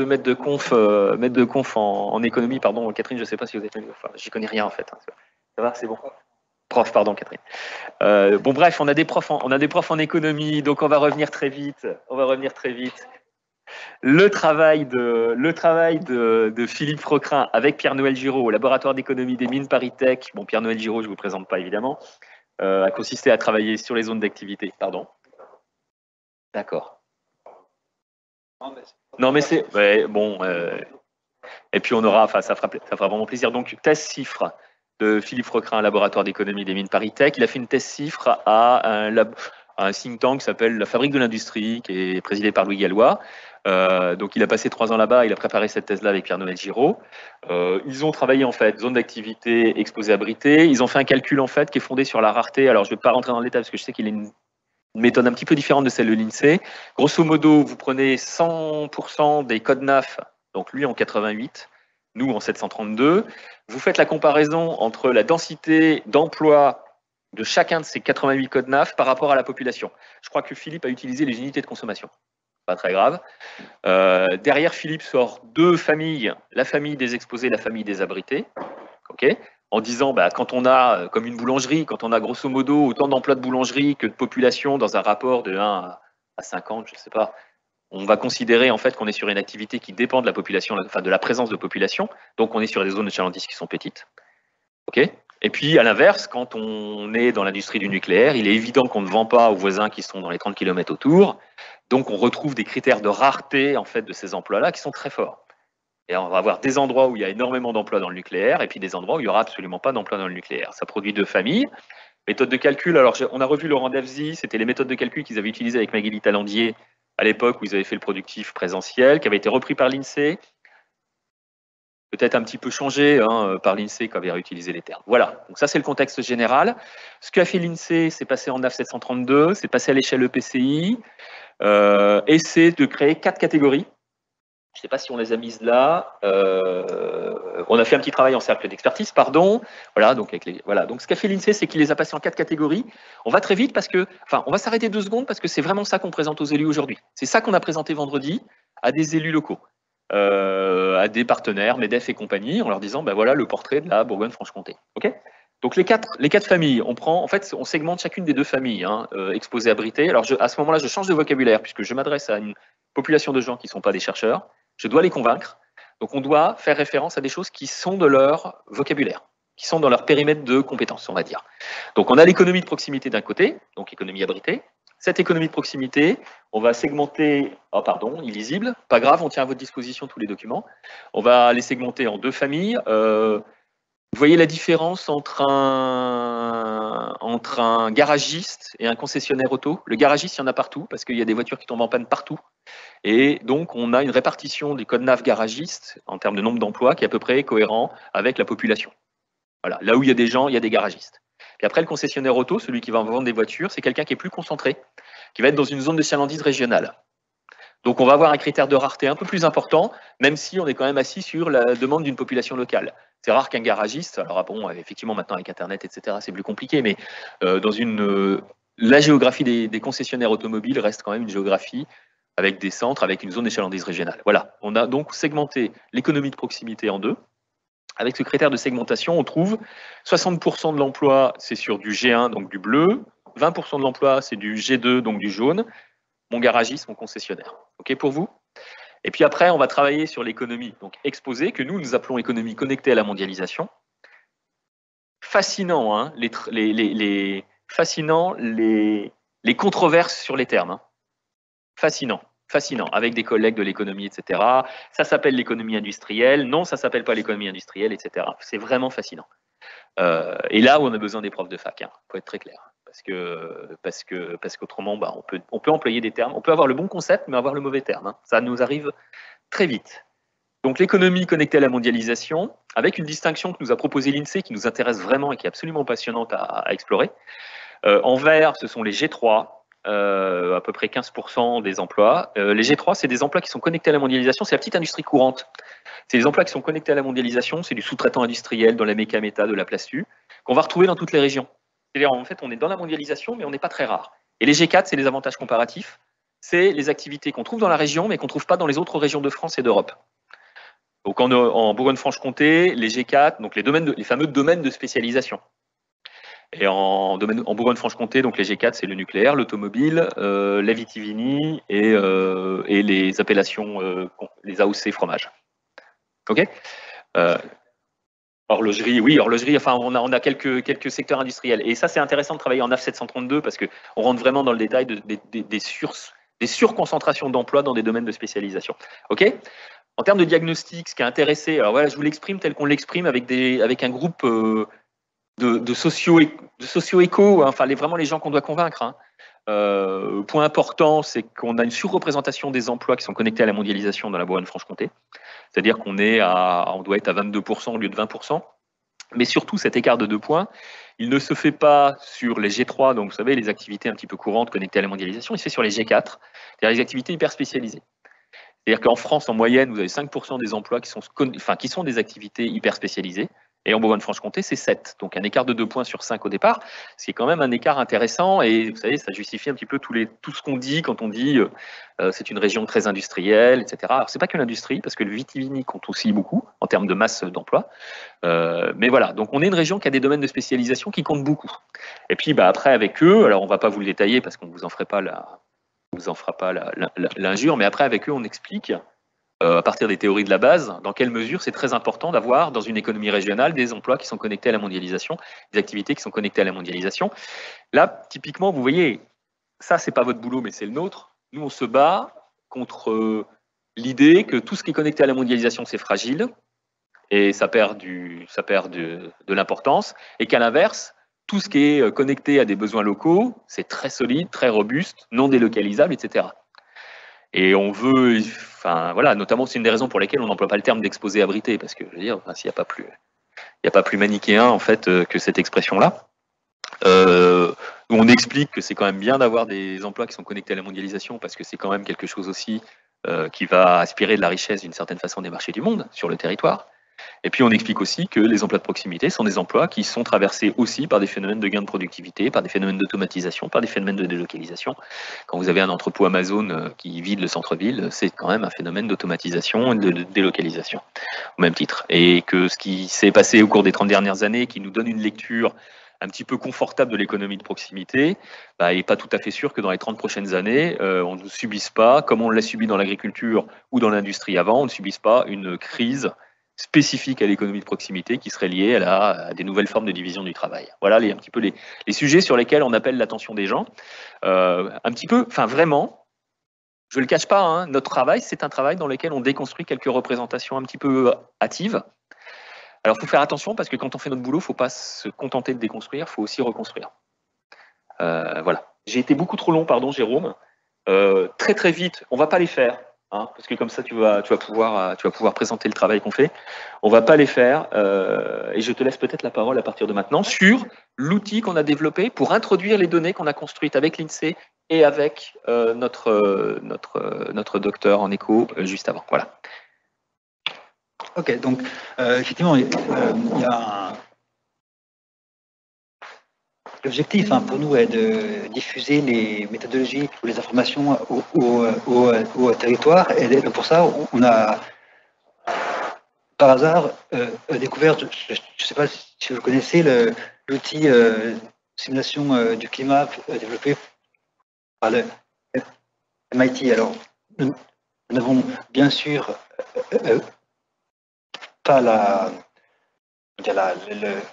maîtres de conf en économie, pardon, Catherine, je ne sais pas si vous êtes, enfin, j'y connais rien en fait. Hein. Ça va, c'est bon. Prof, pardon Catherine. Bon bref, on a des profs en économie, donc on va revenir très vite. Le travail de Philippe Frecrin avec Pierre-Noël Giraud au laboratoire d'économie des mines ParisTech. Bon, Pierre-Noël Giraud, je ne vous présente pas évidemment. A consisté à travailler sur les zones d'activité. Pardon. D'accord. Non, mais c'est... Ouais, bon. Et puis on aura... Enfin, ça fera vraiment plaisir. Donc, thèse CIFRE de Philippe Frecrin, laboratoire d'économie des mines ParisTech. Il a fait une thèse CIFRE à un think tank qui s'appelle la Fabrique de l'Industrie, qui est présidé par Louis Gallois. Donc il a passé 3 ans là-bas, il a préparé cette thèse-là avec Pierre-Noël Giraud. Ils ont travaillé en fait zone d'activité, exposé abrité. Ils ont fait un calcul en fait qui est fondé sur la rareté. Alors je ne vais pas rentrer dans le détail parce que je sais qu'il y a une méthode un petit peu différente de celle de l'INSEE. Grosso modo, vous prenez 100% des codes NAF, donc lui en 88, nous en 732. Vous faites la comparaison entre la densité d'emploi de chacun de ces 88 codes NAF par rapport à la population. Je crois que Philippe a utilisé les unités de consommation. Pas très grave. Derrière, Philippe sort 2 familles, la famille des exposés, la famille des abrités, okay, en disant, quand on a, comme une boulangerie, quand on a grosso modo autant d'emplois de boulangerie que de population dans un rapport de 1 à 50, je ne sais pas, on va considérer en fait qu'on est sur une activité qui dépend de la population, enfin de la présence de population, donc on est sur des zones de chalandise qui sont petites. Okay. Et puis, à l'inverse, quand on est dans l'industrie du nucléaire, il est évident qu'on ne vend pas aux voisins qui sont dans les 30 km autour. Donc, on retrouve des critères de rareté en fait, de ces emplois-là qui sont très forts. Et on va avoir des endroits où il y a énormément d'emplois dans le nucléaire et puis des endroits où il n'y aura absolument pas d'emplois dans le nucléaire. Ça produit 2 familles. Méthode de calcul, alors on a revu Laurent Davzy, c'était les méthodes de calcul qu'ils avaient utilisées avec Magali Talandier à l'époque où ils avaient fait le productif présentiel, qui avait été repris par l'INSEE. Peut-être un petit peu changé par l'INSEE qui avait réutilisé les termes. Voilà, donc ça c'est le contexte général. Ce qu'a fait l'INSEE, c'est passé en NAF 732, c'est passé à l'échelle EPCI, et c'est de créer 4 catégories. Je ne sais pas si on les a mises là. On a fait un petit travail en cercle d'expertise, pardon. Voilà, donc ce qu'a fait l'INSEE, c'est qu'il les a passés en 4 catégories. On va très vite parce que, on va s'arrêter 2 secondes parce que c'est vraiment ça qu'on présente aux élus aujourd'hui. C'est ça qu'on a présenté vendredi à des élus locaux. À des partenaires, MEDEF et compagnie, en leur disant, voilà le portrait de la Bourgogne-Franche-Comté. Okay, donc les quatre familles, on segmente chacune des 2 familles, exposées, abritées. Alors à ce moment-là, je change de vocabulaire puisque je m'adresse à une population de gens qui ne sont pas des chercheurs. Je dois les convaincre. Donc on doit faire référence à des choses qui sont de leur vocabulaire, qui sont dans leur périmètre de compétences, on va dire. Donc on a l'économie de proximité d'un côté, donc économie abritée. Cette économie de proximité, on va segmenter, oh pardon, illisible, pas grave, on tient à votre disposition tous les documents. On va les segmenter en deux familles. Vous voyez la différence entre un garagiste et un concessionnaire auto? Le garagiste, il y en a partout, parce qu'il y a des voitures qui tombent en panne partout. Et donc, on a une répartition des codes NAF garagistes, en termes de nombre d'emplois, qui est à peu près cohérent avec la population. Voilà. Là où il y a des gens, il y a des garagistes. Puis après, le concessionnaire auto, celui qui va vendre des voitures, c'est quelqu'un qui est plus concentré, qui va être dans une zone de chalandise régionale. Donc, on va avoir un critère de rareté un peu plus important, même si on est quand même assis sur la demande d'une population locale. C'est rare qu'un garagiste, alors bon, effectivement, maintenant avec Internet, etc., c'est plus compliqué, mais la géographie des concessionnaires automobiles reste quand même une géographie avec des centres, avec une zone d'échalandise régionale. Voilà, on a donc segmenté l'économie de proximité en deux. Avec ce critère de segmentation, on trouve 60% de l'emploi, c'est sur du G1, donc du bleu, 20% de l'emploi, c'est du G2, donc du jaune, mon garagiste, mon concessionnaire. OK pour vous? Et puis après, on va travailler sur l'économie donc exposée, que nous appelons économie connectée à la mondialisation. Fascinant, hein, les controverses sur les termes. Hein. Fascinant, avec des collègues de l'économie, etc. Ça s'appelle l'économie industrielle, non, ça s'appelle pas l'économie industrielle, etc. C'est vraiment fascinant. Et là où on a besoin des profs de fac, hein, faut être très clair. Parce qu'autrement, bah, on peut employer des termes, on peut avoir le bon concept, mais avoir le mauvais terme. Hein. Ça nous arrive très vite. Donc l'économie connectée à la mondialisation, avec une distinction que nous a proposée l'INSEE, qui nous intéresse vraiment et qui est absolument passionnante à explorer. En vert, ce sont les G3, à peu près 15% des emplois. Les G3, c'est des emplois qui sont connectés à la mondialisation, c'est la petite industrie courante. C'est des emplois qui sont connectés à la mondialisation, c'est du sous-traitant industriel, dans la méca-méta, de la plastu, qu'on va retrouver dans toutes les régions. C'est-à-dire, en fait, on est dans la mondialisation, mais on n'est pas très rare. Et les G4, c'est les avantages comparatifs. C'est les activités qu'on trouve dans la région, mais qu'on ne trouve pas dans les autres régions de France et d'Europe. Donc, en Bourgogne-Franche-Comté, les G4, donc les fameux domaines de spécialisation. Et en Bourgogne-Franche-Comté, donc les G4, c'est le nucléaire, l'automobile, la vitivini et les appellations, les AOC fromage. OK Horlogerie, oui, horlogerie, enfin, on a quelques secteurs industriels. Et ça, c'est intéressant de travailler en NAF 732 parce qu'on rentre vraiment dans le détail des surconcentrations d'emplois dans des domaines de spécialisation. OK En termes de diagnostic, ce qui est intéressé, alors voilà, je vous l'exprime tel qu'on l'exprime avec un groupe de socio-éco, hein, enfin, vraiment les gens qu'on doit convaincre. Hein. Point important, c'est qu'on a une surreprésentation des emplois qui sont connectés à la mondialisation dans la Bourgogne-Franche-Comté. C'est-à-dire qu'on doit être à 22% au lieu de 20%. Mais surtout, cet écart de 2 points, il ne se fait pas sur les G3, donc vous savez, les activités un petit peu courantes connectées à la mondialisation, il se fait sur les G4, c'est-à-dire les activités hyper spécialisées. C'est-à-dire qu'en France, en moyenne, vous avez 5% des emplois qui sont des activités hyper spécialisées. Et en Bourgogne-Franche-Comté, c'est 7. Donc un écart de 2 points sur 5 au départ, ce qui est quand même un écart intéressant. Et vous savez, ça justifie un petit peu tout ce qu'on dit quand on dit c'est une région très industrielle, etc. Alors c'est pas que l'industrie, parce que le vitivini compte aussi beaucoup en termes de masse d'emploi. Mais voilà, donc on est une région qui a des domaines de spécialisation qui comptent beaucoup. Et puis bah, après, avec eux, alors on va pas vous le détailler parce qu'on vous en fera pas l'injure, mais après avec eux, on explique à partir des théories de la base, dans quelle mesure c'est très important d'avoir dans une économie régionale des emplois qui sont connectés à la mondialisation, des activités qui sont connectées à la mondialisation. Là, typiquement, vous voyez, ça, c'est pas votre boulot, mais c'est le nôtre. Nous, on se bat contre l'idée que tout ce qui est connecté à la mondialisation, c'est fragile, et ça perd de l'importance, et qu'à l'inverse, tout ce qui est connecté à des besoins locaux, c'est très solide, très robuste, non délocalisable, etc. Et on veut, enfin voilà, notamment c'est une des raisons pour lesquelles on n'emploie pas le terme d'exposé abrité, parce que je veux dire, enfin, il n'y a pas plus manichéen en fait que cette expression-là. On explique que c'est quand même bien d'avoir des emplois qui sont connectés à la mondialisation, parce que c'est quand même quelque chose aussi qui va aspirer de la richesse d'une certaine façon des marchés du monde sur le territoire. Et puis on explique aussi que les emplois de proximité sont des emplois qui sont traversés aussi par des phénomènes de gain de productivité, par des phénomènes d'automatisation, par des phénomènes de délocalisation. Quand vous avez un entrepôt Amazon qui vide le centre-ville, c'est quand même un phénomène d'automatisation et de délocalisation, au même titre. Et que ce qui s'est passé au cours des 30 dernières années, qui nous donne une lecture un petit peu confortable de l'économie de proximité, il n'est pas tout à fait sûr que dans les 30 prochaines années, on ne subisse pas, comme on l'a subi dans l'agriculture ou dans l'industrie avant, on ne subisse pas une crise spécifique à l'économie de proximité qui serait liée à des nouvelles formes de division du travail. Voilà un petit peu les sujets sur lesquels on appelle l'attention des gens. Un petit peu, enfin vraiment, je ne le cache pas, hein, notre travail, c'est un travail dans lequel on déconstruit quelques représentations un petit peu hâtives. Alors, il faut faire attention parce que quand on fait notre boulot, il ne faut pas se contenter de déconstruire, il faut aussi reconstruire. Voilà. J'ai été beaucoup trop long, pardon, Jérôme. Très, très vite, on ne va pas les faire, hein, parce que comme ça, tu vas pouvoir présenter le travail qu'on fait. On ne va pas les faire, et je te laisse peut-être la parole à partir de maintenant sur l'outil qu'on a développé pour introduire les données qu'on a construites avec l'INSEE et avec notre docteur en éco juste avant. Voilà. Ok, donc effectivement, il y a l'objectif pour nous est de diffuser les méthodologies ou les informations au territoire. Et donc pour ça, on a par hasard découvert, je ne sais pas si vous connaissez l'outil simulation du climat développé par le MIT. Alors, nous n'avons bien sûr pas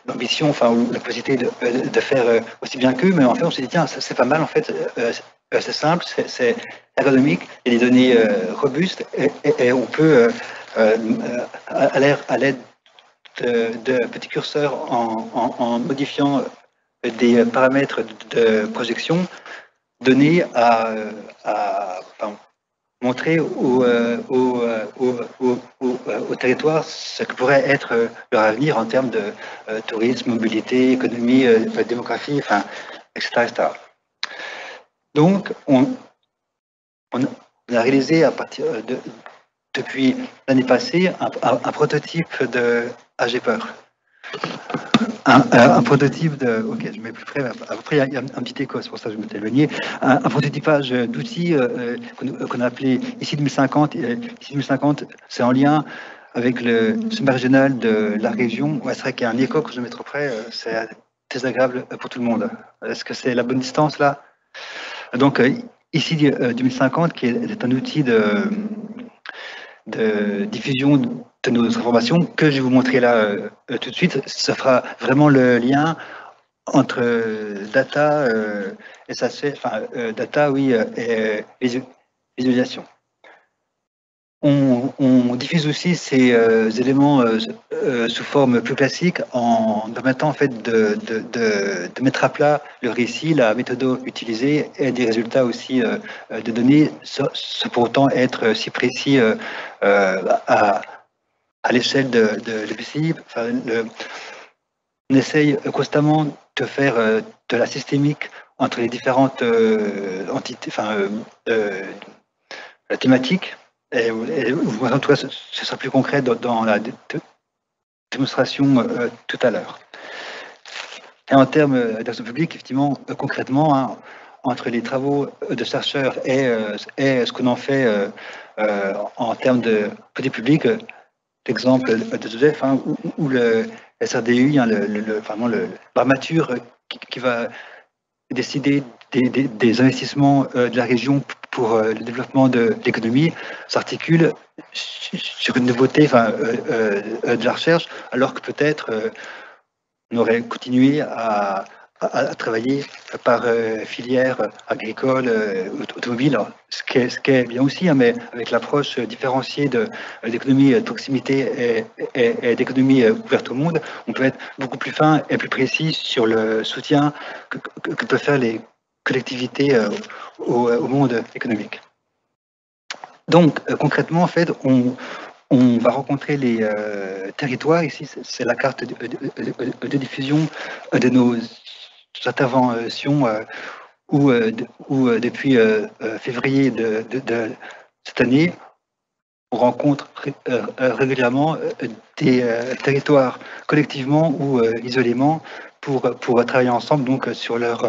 l'ambition, ou la possibilité de faire aussi bien qu'eux, mais en fait, on s'est dit, tiens, c'est pas mal, en fait, c'est simple, c'est ergonomique, il y a des données robustes, et on peut, à l'aide de petits curseurs, en modifiant des paramètres de projection, donner montrer au territoire ce que pourrait être leur avenir en termes de tourisme, mobilité, économie, démographie, etc., etc. Donc, on a réalisé depuis l'année passée un prototype de AGPeur. Un prototype de... Ok, je mets plus près. Après, il y a un petit écho, c'est pour ça que je m'étais éloigné. Un prototypage d'outils qu'on a appelé ICI 2050. ICI 2050, c'est en lien avec le sommet régional de la région. Ouais, c'est vrai qu'il y a un écho que je mets trop près. C'est désagréable pour tout le monde. Est-ce que c'est la bonne distance, là? Donc, ICI 2050, qui est un outil de diffusion de nos informations que je vais vous montrer là tout de suite. Ça fera vraiment le lien entre data, data, oui, et visualisation. On diffuse aussi ces éléments sous forme plus classique en permettant en fait de mettre à plat le récit, la méthode utilisée et des résultats aussi de données sans pour autant être si précis à l'échelle de l'EPCI. On essaye constamment de faire de la systémique entre les différentes entités, thématiques. Et en tout cas, ce sera plus concret dans la démonstration tout à l'heure. Et en termes d'action publique, effectivement, concrètement, entre les travaux de chercheurs et ce qu'on en fait en termes de politique publique, l'exemple de Joseph, où le SRDU, vraiment le barmature qui va décider des investissements de la région pour le développement de l'économie s'articule sur une nouveauté de la recherche, alors que peut-être on aurait continué à travailler par filière agricole, automobile, ce qui est bien aussi, mais avec l'approche différenciée d'économie de proximité et d'économie ouverte au monde, on peut être beaucoup plus fin et plus précis sur le soutien que peuvent faire les collectivités au monde économique. Donc, concrètement, en fait, on va rencontrer les territoires. Ici, c'est la carte de diffusion de nos interventions où depuis février de cette année, on rencontre régulièrement des territoires collectivement ou isolément pour travailler ensemble donc sur leur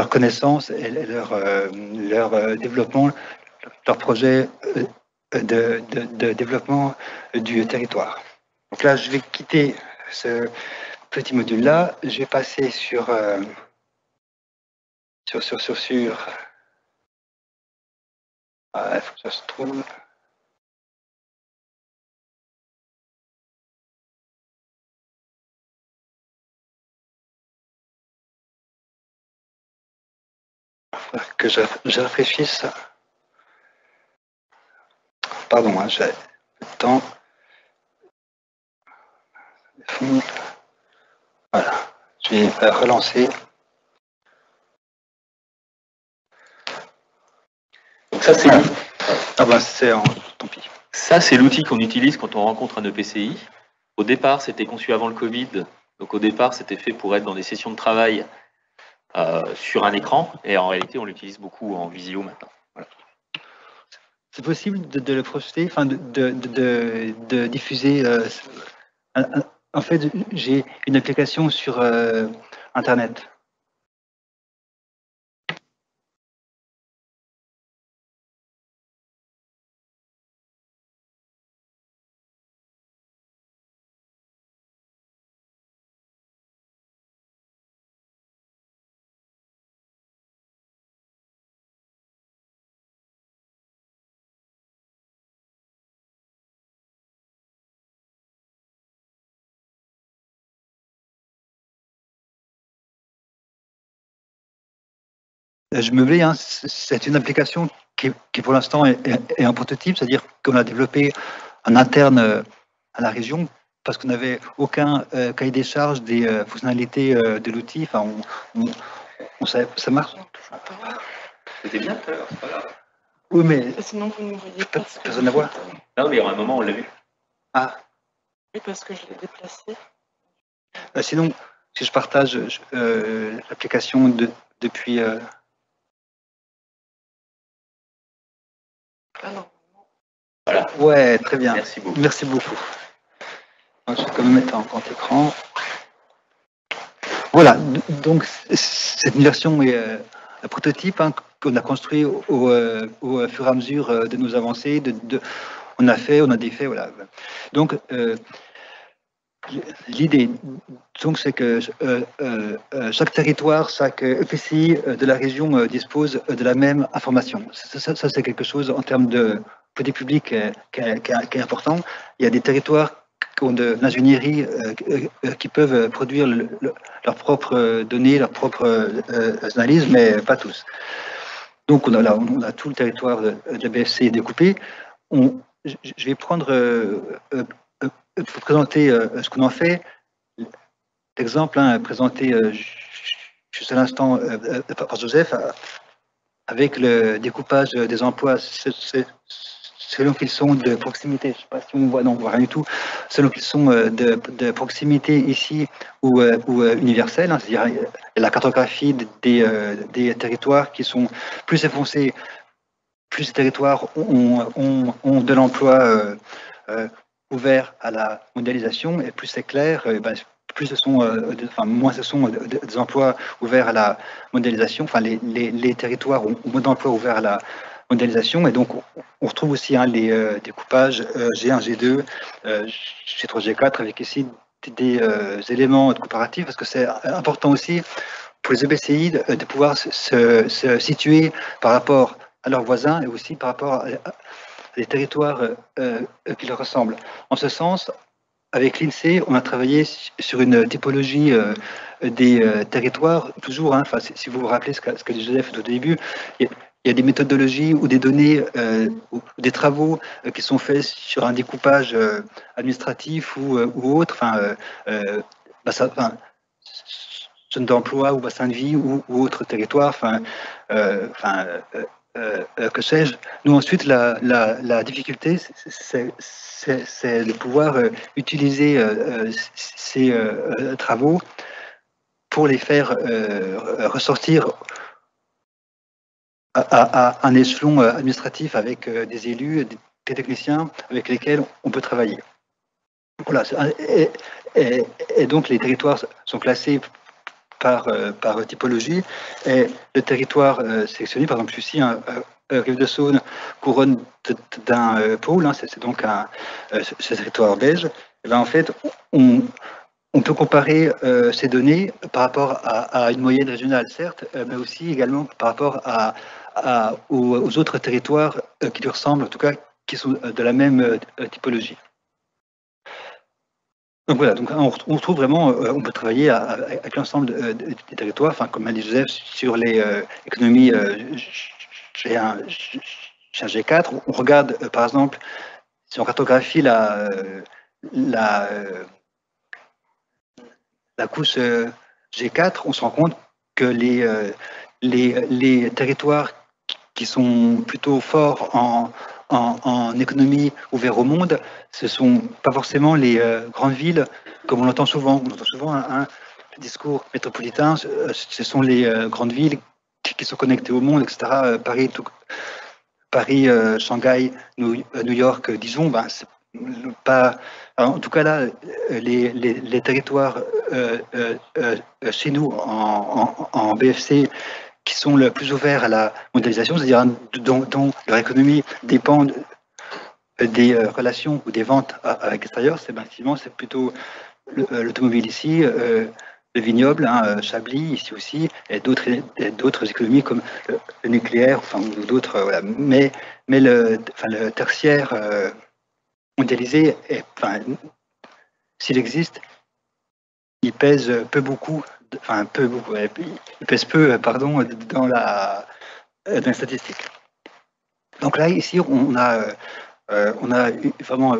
connaissance et leur développement, leur projet de développement du territoire. Donc là, je vais quitter ce petit module-là, je vais passer sur il faut que ça se trouve. Que je réfléchisse. Pardon, hein, j'ai le temps. Voilà, je vais relancer. Donc ça, c'est Ah ben, tant pis. ça, c'est l'outil qu'on utilise quand on rencontre un EPCI. Au départ, c'était conçu avant le Covid. Donc au départ, c'était fait pour être dans des sessions de travail sur un écran. Et en réalité, on l'utilise beaucoup en visio maintenant. Voilà. C'est possible de le projeter, enfin de diffuser. En fait, j'ai une application sur Internet. Je me mets, hein, c'est une application qui pour l'instant est un prototype, c'est-à-dire qu'on a développé en interne à la région parce qu'on n'avait aucun cahier des charges des fonctionnalités de l'outil. Enfin, on savait, ça marche. C'était bien tout à l'heure, c'est pas grave. Oui, mais Sinon, vous ne voyez pas. personne ne voit. Non, mais il y aura un moment, on l'a vu. Ah, Oui, parce que je l'ai déplacé. sinon, si je partage l'application depuis. Ah non. Voilà. Ouais, très bien. Merci beaucoup. Merci beaucoup. Je vais quand même mettre en grand écran. Voilà, donc c'est une version est un prototype hein, qu'on a construit au fur et à mesure de nos avancées. On a défait, voilà. Donc l'idée, donc, c'est que chaque territoire, chaque EPCI de la région dispose de la même information. Ça c'est quelque chose en termes de politique publique qui est important. Il y a des territoires qui ont de l'ingénierie qui peuvent produire leurs propres données, leurs propres analyses, mais pas tous. Donc on a tout le territoire de la BFC découpé. Je vais prendre pour présenter ce qu'on en fait. L'exemple présenté juste à l'instant par Joseph, avec le découpage des emplois selon qu'ils sont de proximité. Je ne sais pas si on voit, non, on ne voit rien du tout. Selon qu'ils sont de proximité ici ou universelle, hein, c'est-à-dire la cartographie des territoires qui sont plus enfoncés, plus ces territoires ont de l'emploi ouvert à la mondialisation, et plus c'est clair, plus ce sont, moins ce sont des emplois ouverts à la mondialisation. Enfin, les territoires ont moins d'emplois ouverts à la mondialisation, et donc on retrouve aussi les découpages G1, G2, G3, G4, avec ici des éléments comparatifs, parce que c'est important aussi pour les EPCI de pouvoir se situer par rapport à leurs voisins et aussi par rapport à des territoires qui leur ressemblent. En ce sens, avec l'INSEE, on a travaillé sur une typologie des territoires, toujours, hein, si vous vous rappelez ce qu'a dit Joseph au début, il y a des méthodologies ou des données ou des travaux qui sont faits sur un découpage administratif ou autre, zone d'emploi ou bassin de vie ou autre territoire, que sais-je. Nous, ensuite, la difficulté, c'est de pouvoir utiliser ces travaux pour les faire ressortir à un échelon administratif avec des élus, des techniciens avec lesquels on peut travailler. Voilà. Et donc, les territoires sont classés par typologie, et le territoire sélectionné, par exemple ici, Rive de Saône couronne d'un pôle, hein, c'est donc ce territoire belge. Et bien, en fait, on peut comparer ces données par rapport à une moyenne régionale, certes, mais aussi également par rapport aux autres territoires qui lui ressemblent, en tout cas qui sont de la même typologie. Donc voilà, donc on retrouve vraiment, on peut travailler avec l'ensemble des territoires, enfin comme a dit Joseph, sur les économies. J'ai un G4, on regarde par exemple, si on cartographie la couche G4, on se rend compte que les territoires qui sont plutôt forts en économie ouverte au monde, ce ne sont pas forcément les grandes villes, comme on l'entend souvent. On entend souvent un discours métropolitain, ce sont les grandes villes qui sont connectées au monde, etc. Paris, Shanghai, New York, disons, ben, c'est pas. En tout cas là, les territoires chez nous en BFC qui sont le plus ouverts à la mondialisation, c'est-à-dire dont leur économie dépend des relations ou des ventes avec l'extérieur, c'est effectivement c'est plutôt l'automobile ici, le vignoble, Chablis ici aussi, et d'autres économies comme le nucléaire, enfin ou d'autres, voilà. Mais le tertiaire mondialisé, s'il existe, il pèse il pèse peu, pardon, dans la statistique. Donc là, ici, on a vraiment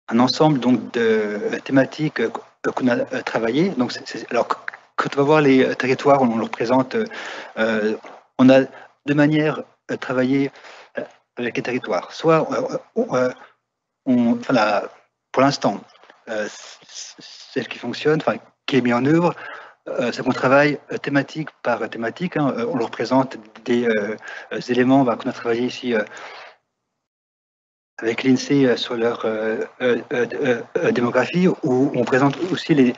un ensemble donc, de thématiques qu'on a travaillé. Donc, alors, quand on va voir les territoires, on le représente, on a deux manières de travailler avec les territoires. Soit, pour l'instant, celle qui fonctionne, qui est mise en œuvre, c'est qu'on travaille thématique par thématique. On le représente des éléments qu'on a travaillé ici avec l'INSEE sur leur démographie, où on présente aussi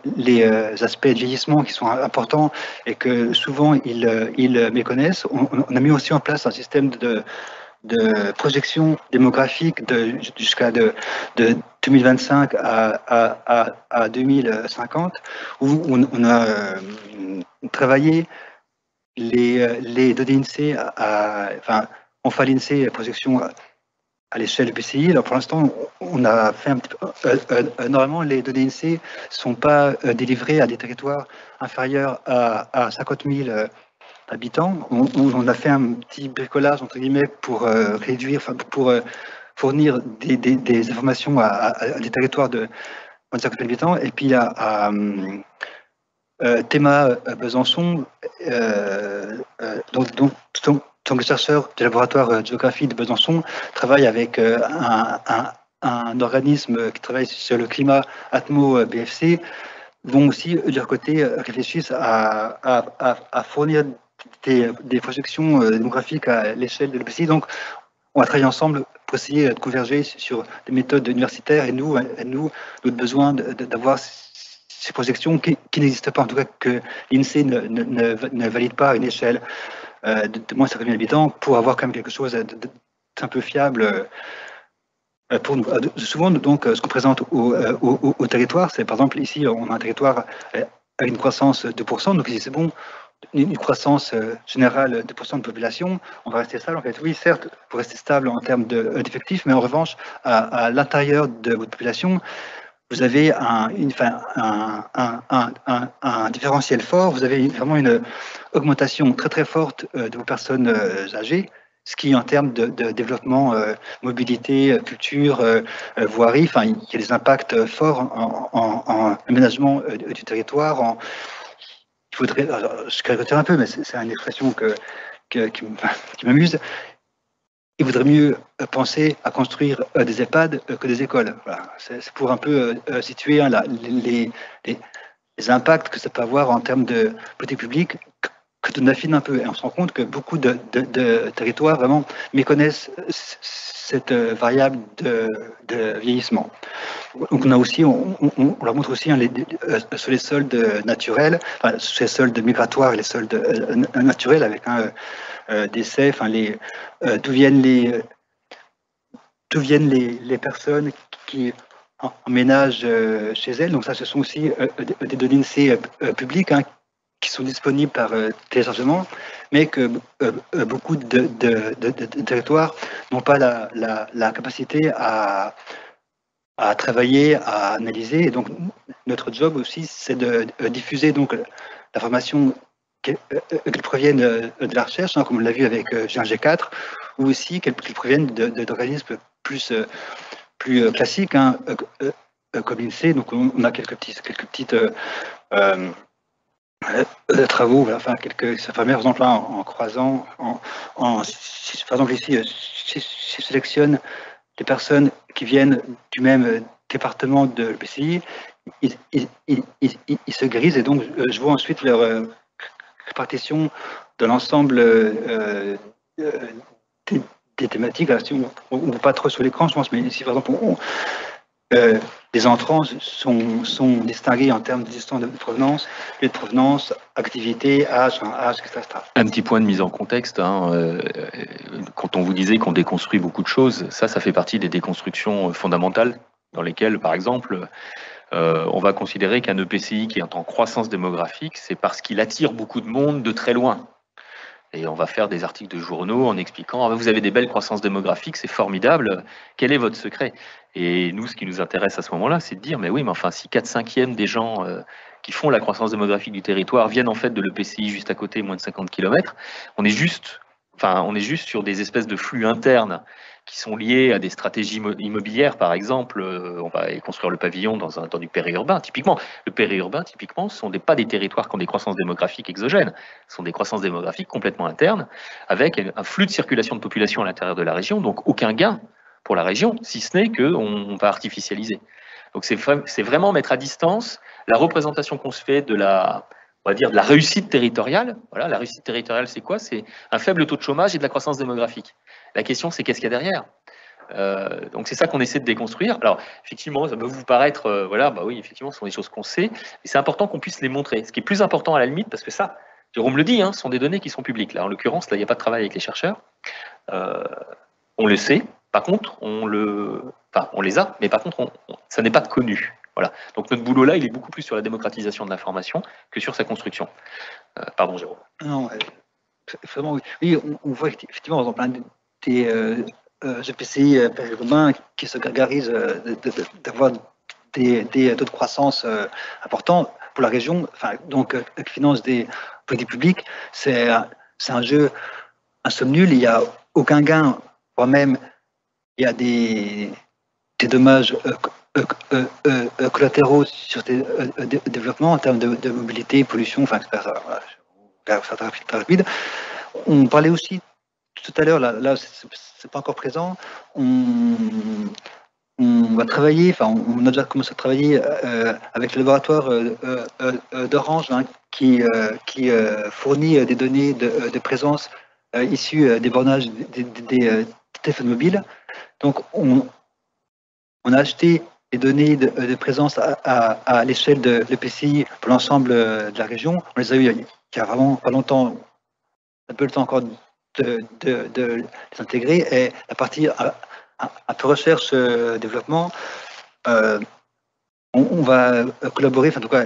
les aspects de vieillissement qui sont importants et que souvent ils méconnaissent. On a mis aussi en place un système de projection démographique jusqu'à de 2025 à 2050, où on a travaillé les données INSEE, on fait l'INSEE projection à l'échelle du PCI. Alors pour l'instant, on a fait un petit peu. Normalement, les données INSEE ne sont pas délivrées à des territoires inférieurs à 50 000 habitants. On a fait un petit bricolage, entre guillemets, pour réduire, pour fournir des informations à des territoires de 50 000 habitants. Et puis à Théma Besançon, donc le chercheur du laboratoire de géographie de Besançon travaille avec un organisme qui travaille sur le climat Atmo BFC, vont aussi, de leur côté, réfléchissent à fournir des projections démographiques à l'échelle de l'EPCI. Donc, on va travailler ensemble pour essayer de converger sur des méthodes universitaires et notre besoin d'avoir ces projections qui n'existent pas, en tout cas que l'INSEE ne valide pas à une échelle de moins de 50 000 habitants pour avoir quand même quelque chose d'un peu fiable pour nous. Souvent, donc, ce qu'on présente au territoire, c'est par exemple ici, on a un territoire avec une croissance de 2%, donc ici c'est bon, une croissance générale de 2% de population, on va rester stable. En fait, oui, certes, pour rester stable en termes d'effectifs, mais en revanche, à l'intérieur de votre population, vous avez un différentiel fort, vous avez vraiment une augmentation très très forte de vos personnes âgées, ce qui en termes de développement, mobilité, culture, voirie, il y a des impacts forts en aménagement du territoire. Il faudrait, alors, je caricature un peu, mais c'est une expression qui m'amuse. Il vaudrait mieux penser à construire des EHPAD que des écoles. Voilà. C'est pour un peu situer les impacts que ça peut avoir en termes de politique publique, que on affine un peu. Et on se rend compte que beaucoup de territoires vraiment méconnaissent cette variable de vieillissement. Donc on a aussi, on leur montre aussi sur les soldes naturels, sur les soldes migratoires et les soldes naturels avec un décès, d'où viennent les personnes qui emménagent chez elles. Donc ça, ce sont aussi des données INSEE publiques hein, qui sont disponibles par téléchargement, mais que beaucoup de territoires n'ont pas la capacité à travailler, à analyser. Et donc notre job aussi, c'est de diffuser donc l'information qu'elles proviennent de la recherche, hein, comme on l'a vu avec G1G4, ou aussi qu'elles proviennent d'organismes plus classiques, hein, comme l'INSEE. Donc on a quelques petites travaux, enfin quelques par exemple là, en croisant, par exemple ici, je sélectionne des personnes qui viennent du même département de l'EPCI, ils se grisent et donc je vois ensuite leur répartition de l'ensemble des thématiques. Alors, si on ne voit pas trop sur l'écran, je pense, mais ici, par exemple, les entrants sont distingués en termes de distance de provenance, lieu de provenance, activité, âge, etc. Un petit point de mise en contexte. Hein, quand on vous disait qu'on déconstruit beaucoup de choses, ça fait partie des déconstructions fondamentales dans lesquelles, par exemple, on va considérer qu'un EPCI qui est en croissance démographique, c'est parce qu'il attire beaucoup de monde de très loin. Et on va faire des articles de journaux en expliquant ah, vous avez des belles croissances démographiques, c'est formidable, quel est votre secret? Et nous, ce qui nous intéresse à ce moment-là, c'est de dire mais oui, mais enfin, si 4/5 des gens qui font la croissance démographique du territoire viennent en fait de l'EPCI juste à côté, moins de 50 km, on est juste sur des espèces de flux internes qui sont liés à des stratégies immobilières, par exemple. On va construire le pavillon dans du périurbain, typiquement. Le périurbain, typiquement, ce ne sont pas des territoires qui ont des croissances démographiques exogènes, ce sont des croissances démographiques complètement internes, avec un flux de circulation de population à l'intérieur de la région, donc aucun gain pour la région, si ce n'est qu'on va artificialiser. Donc c'est vraiment mettre à distance la représentation qu'on se fait de la réussite territoriale. Voilà, la réussite territoriale, c'est quoi? C'est un faible taux de chômage et de la croissance démographique. La question, c'est qu'est-ce qu'il y a derrière? Donc c'est ça qu'on essaie de déconstruire. Alors effectivement, ça peut vous paraître, oui, effectivement, ce sont des choses qu'on sait, et c'est important qu'on puisse les montrer. Ce qui est plus important à la limite, parce que ça, Jérôme le dit, hein, ce sont des données qui sont publiques. Là, en l'occurrence, là, il n'y a pas de travail avec les chercheurs. On le sait. Par contre, on les a, mais par contre, ça n'est pas connu. Voilà. Donc notre boulot là, il est beaucoup plus sur la démocratisation de l'information que sur sa construction. Pardon, Jérôme. Non, vraiment, oui, on voit effectivement, par exemple, des EPCI périurbains qui se gargarisent d'avoir des taux de croissance importants pour la région, donc qui financent des politiques publiques. C'est un jeu, un somme nulle, il n'y a aucun gain, voire même il y a des dommages collatéraux sur des développements en termes de mobilité, pollution, enfin, ça très rapide. On parlait aussi tout à l'heure, là c'est pas encore présent, on va travailler, on a déjà commencé à travailler avec le laboratoire d'Orange hein, qui fournit des données de présence issues des bornages des téléphones mobiles. Donc on a acheté les données de présence à l'échelle de l'EPCI pour l'ensemble de la région. On les a eu il y a vraiment pas longtemps, un peu le temps encore de les intégrer. Et la partie un peu recherche développement, on va collaborer, en tout cas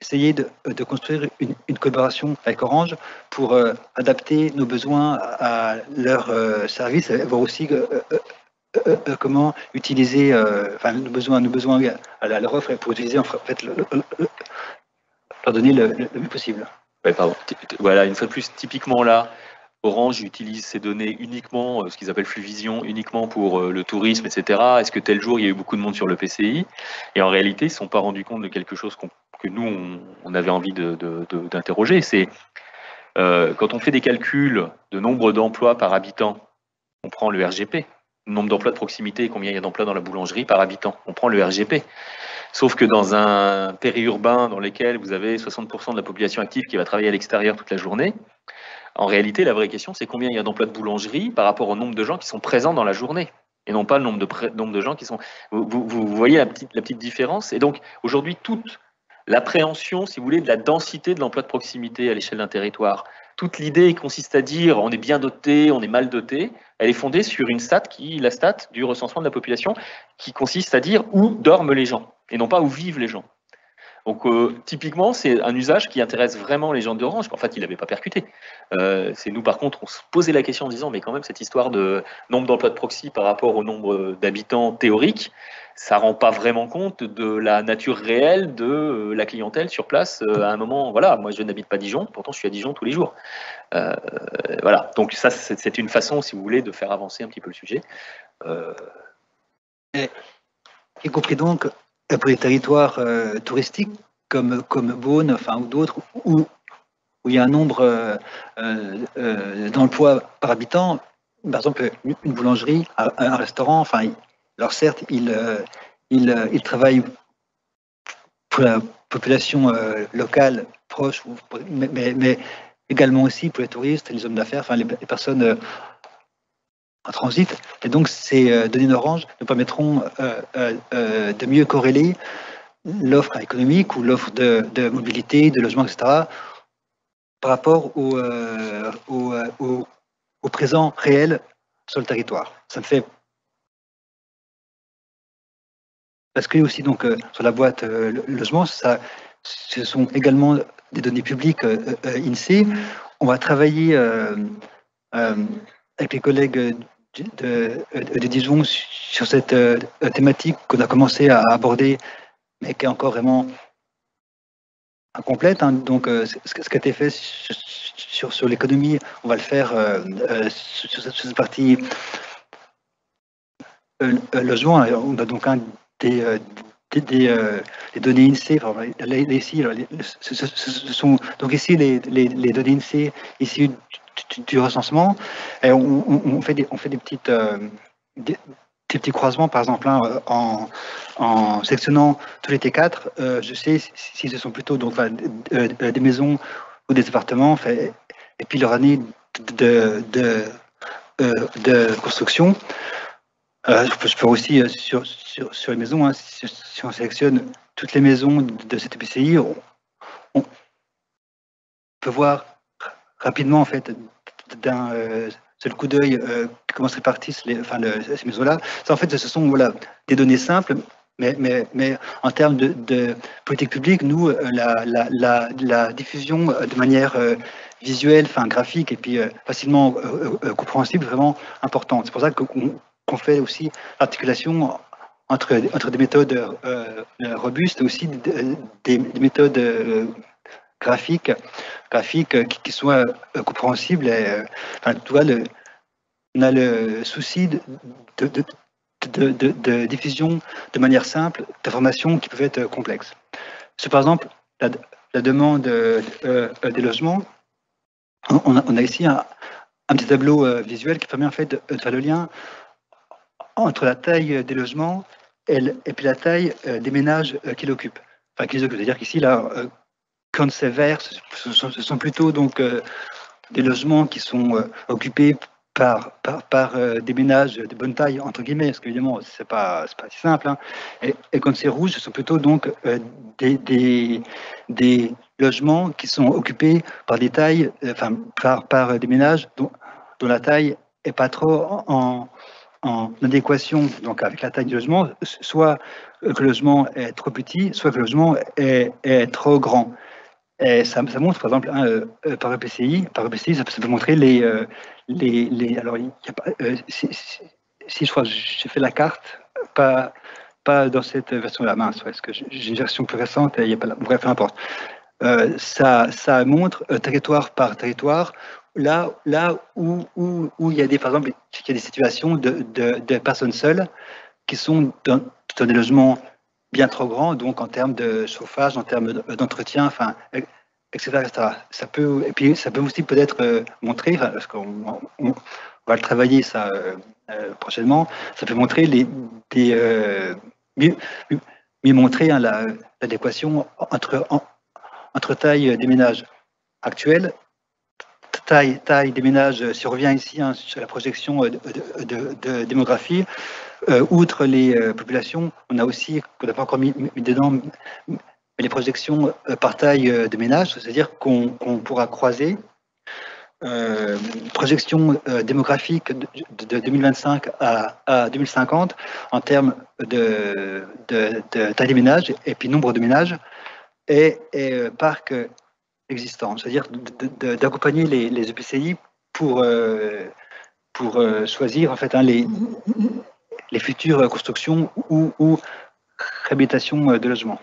essayer de construire une collaboration avec Orange pour adapter nos besoins à leur service, et voir aussi comment utiliser nos besoins à leur offre pour utiliser en fait leur donner le mieux possible. Ouais, pardon. Voilà, une fois de plus, typiquement là, Orange utilise ces données uniquement, ce qu'ils appellent Fluvision, uniquement pour le tourisme, etc. Est-ce que tel jour, il y a eu beaucoup de monde sur le PCI? Et en réalité, ils ne se sont pas rendus compte de quelque chose que nous, on avait envie d'interroger. C'est quand on fait des calculs de nombre d'emplois par habitant, on prend le RGP, le nombre d'emplois de proximité, combien il y a d'emplois dans la boulangerie par habitant, on prend le RGP. Sauf que dans un périurbain dans lequel vous avez 60% de la population active qui va travailler à l'extérieur toute la journée, en réalité, la vraie question, c'est combien il y a d'emplois de boulangerie par rapport au nombre de gens qui sont présents dans la journée, et non pas le nombre de gens qui sont... Vous voyez la petite différence? Et donc, aujourd'hui, toute l'appréhension, si vous voulez, de la densité de l'emploi de proximité à l'échelle d'un territoire toute l'idée consiste à dire on est bien doté, on est mal doté, elle est fondée sur une stat la stat du recensement de la population, qui consiste à dire où dorment les gens, et non pas où vivent les gens. Donc typiquement, c'est un usage qui intéresse vraiment les gens d'Orange. En fait, il n'avait pas percuté. C'est nous, par contre, on se posait la question en disant, mais quand même, cette histoire de nombre d'emplois de proxy par rapport au nombre d'habitants théoriques, ça rend pas vraiment compte de la nature réelle de la clientèle sur place. À un moment, voilà, moi je n'habite pas Dijon, pourtant je suis à Dijon tous les jours. Voilà, donc ça, c'est une façon, si vous voulez, de faire avancer un petit peu le sujet. Y compris donc pour les territoires touristiques comme Beaune, enfin, ou d'autres, où il y a un nombre d'emplois par habitant. Par exemple, une boulangerie, un restaurant, enfin, alors certes, ils travaillent pour la population locale proche, mais également aussi pour les touristes, les hommes d'affaires, enfin les personnes en transit. Et donc, ces données d'Orange nous permettront de mieux corréler l'offre économique ou l'offre de mobilité, de logement, etc., par rapport au présent réel sur le territoire. Ça me fait... Parce que aussi, donc, sur la boîte logement, ce sont également des données publiques INSEE. On va travailler avec les collègues de Dijon sur cette thématique qu'on a commencé à aborder, mais qui est encore vraiment incomplète. Hein. Donc, ce qui a été fait sur l'économie, on va le faire sur cette partie logement. On a donc des données INSEE. Enfin, ici, ce sont donc ici les données INSEE issues du recensement. Et on fait des petites des petits croisements, par exemple, hein, en sectionnant tous les T4. Je sais si ce sont plutôt donc, des maisons ou des appartements, et puis leur année de construction. Je peux aussi sur les maisons, hein, si on sélectionne toutes les maisons de cette EPCI, on peut voir rapidement, en fait, d'un seul coup d'œil, comment se répartissent ces maisons-là. Ça, en fait, ce sont des données simples, mais en termes de politique publique, nous, la diffusion de manière visuelle, graphique, et puis facilement compréhensible, vraiment importante. C'est pour ça qu'on fait aussi l'articulation entre des méthodes robustes et aussi des méthodes graphiques qui soient compréhensibles. Et, on a le souci de diffusion de manière simple d'informations qui peuvent être complexes. C'est par exemple la demande des logements. On a ici un petit tableau visuel qui permet en fait de faire le lien entre la taille des logements et puis la taille des ménages qui l'occupent. Enfin, qui les occupent. C'est-à-dire qu'ici, là, quand c'est vert, ce sont plutôt donc des logements qui sont occupés par des ménages de bonne taille, entre guillemets, parce qu'évidemment, c'est pas si simple. Hein. Et quand c'est rouge, ce sont plutôt donc des logements qui sont occupés par des tailles, par des ménages dont la taille est pas trop en adéquation donc avec la taille du logement, soit que le logement est trop petit, soit que le logement est trop grand. Et ça montre, par exemple, par EPCI, ça peut montrer alors, si je crois que j'ai fait la carte, pas dans cette version-là, mince, parce que j'ai une version plus récente, et il n'y a pas bref, peu importe. Ça montre territoire par territoire, là où il y a par exemple, il y a des situations de personnes seules qui sont dans des logements bien trop grands, donc en termes de chauffage, en termes d'entretien, etc. Ça peut, et puis ça peut aussi peut-être montrer, parce qu'on va le travailler ça prochainement, ça peut montrer mieux montrer hein, l'adéquation entre taille des ménages actuels, taille des ménages, si on revient ici hein, sur la projection de démographie, outre les populations, on a aussi, qu'on n'a pas encore mis dedans, les projections par taille de ménage, c'est-à-dire qu'on pourra croiser projection démographique de 2025 à 2050 en termes de taille des ménages et puis nombre de ménages et parc existant, c'est-à-dire d'accompagner les EPCI pour choisir en fait les futures constructions ou réhabilitation de logements.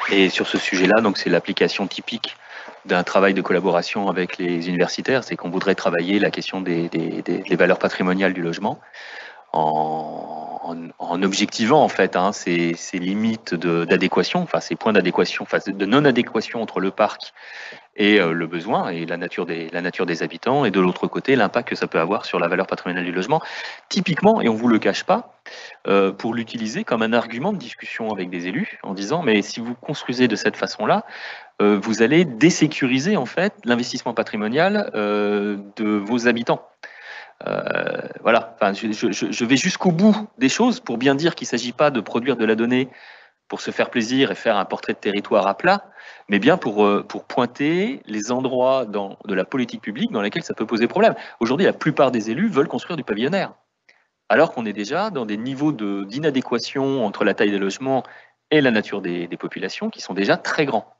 Et sur ce sujet-là, donc c'est l'application typique d'un travail de collaboration avec les universitaires, c'est qu'on voudrait travailler la question des valeurs patrimoniales du logement en objectivant en fait ces limites d'adéquation, enfin ces points d'adéquation, enfin de non-adéquation entre le parc et le besoin et la nature des habitants, et de l'autre côté l'impact que ça peut avoir sur la valeur patrimoniale du logement, typiquement, et on vous le cache pas, pour l'utiliser comme un argument de discussion avec des élus, en disant mais si vous construisez de cette façon-là, vous allez désécuriser en fait l'investissement patrimonial de vos habitants. Voilà, enfin, je vais jusqu'au bout des choses pour bien dire qu'il ne s'agit pas de produire de la donnée pour se faire plaisir et faire un portrait de territoire à plat, mais bien pour pointer les endroits de la politique publique dans lesquels ça peut poser problème. Aujourd'hui, la plupart des élus veulent construire du pavillonnaire, alors qu'on est déjà dans des niveaux d'inadéquation entre la taille des logements et la nature des populations qui sont déjà très grands.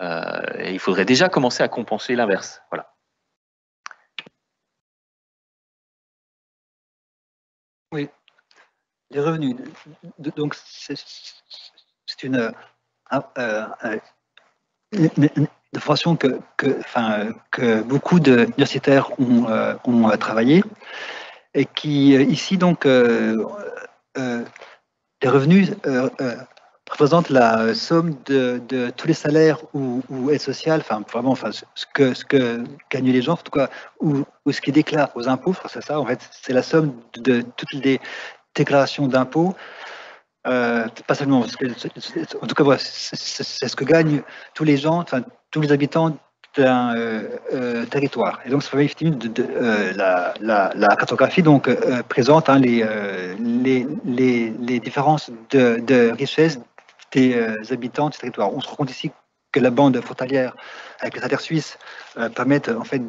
Et il faudrait déjà commencer à compenser l'inverse. Voilà. Oui, les revenus. Donc, c'est une information que beaucoup d'universitaires ont travaillé et qui, ici, donc, les revenus représente la somme de tous les salaires ou aides sociales, ce que gagnent les gens, en tout cas, ou ce qu'ils déclarent aux impôts, c'est ça, en fait, c'est la somme de toutes les déclarations d'impôts, pas seulement, parce que, en tout cas, voilà, c'est ce que gagnent tous les gens, enfin, tous les habitants d'un territoire. Et donc, ça permet effectivement la cartographie donc, présente les différences de richesse des habitants du territoire. On se rend compte ici que la bande frontalière avec les salaires suisses permettent en fait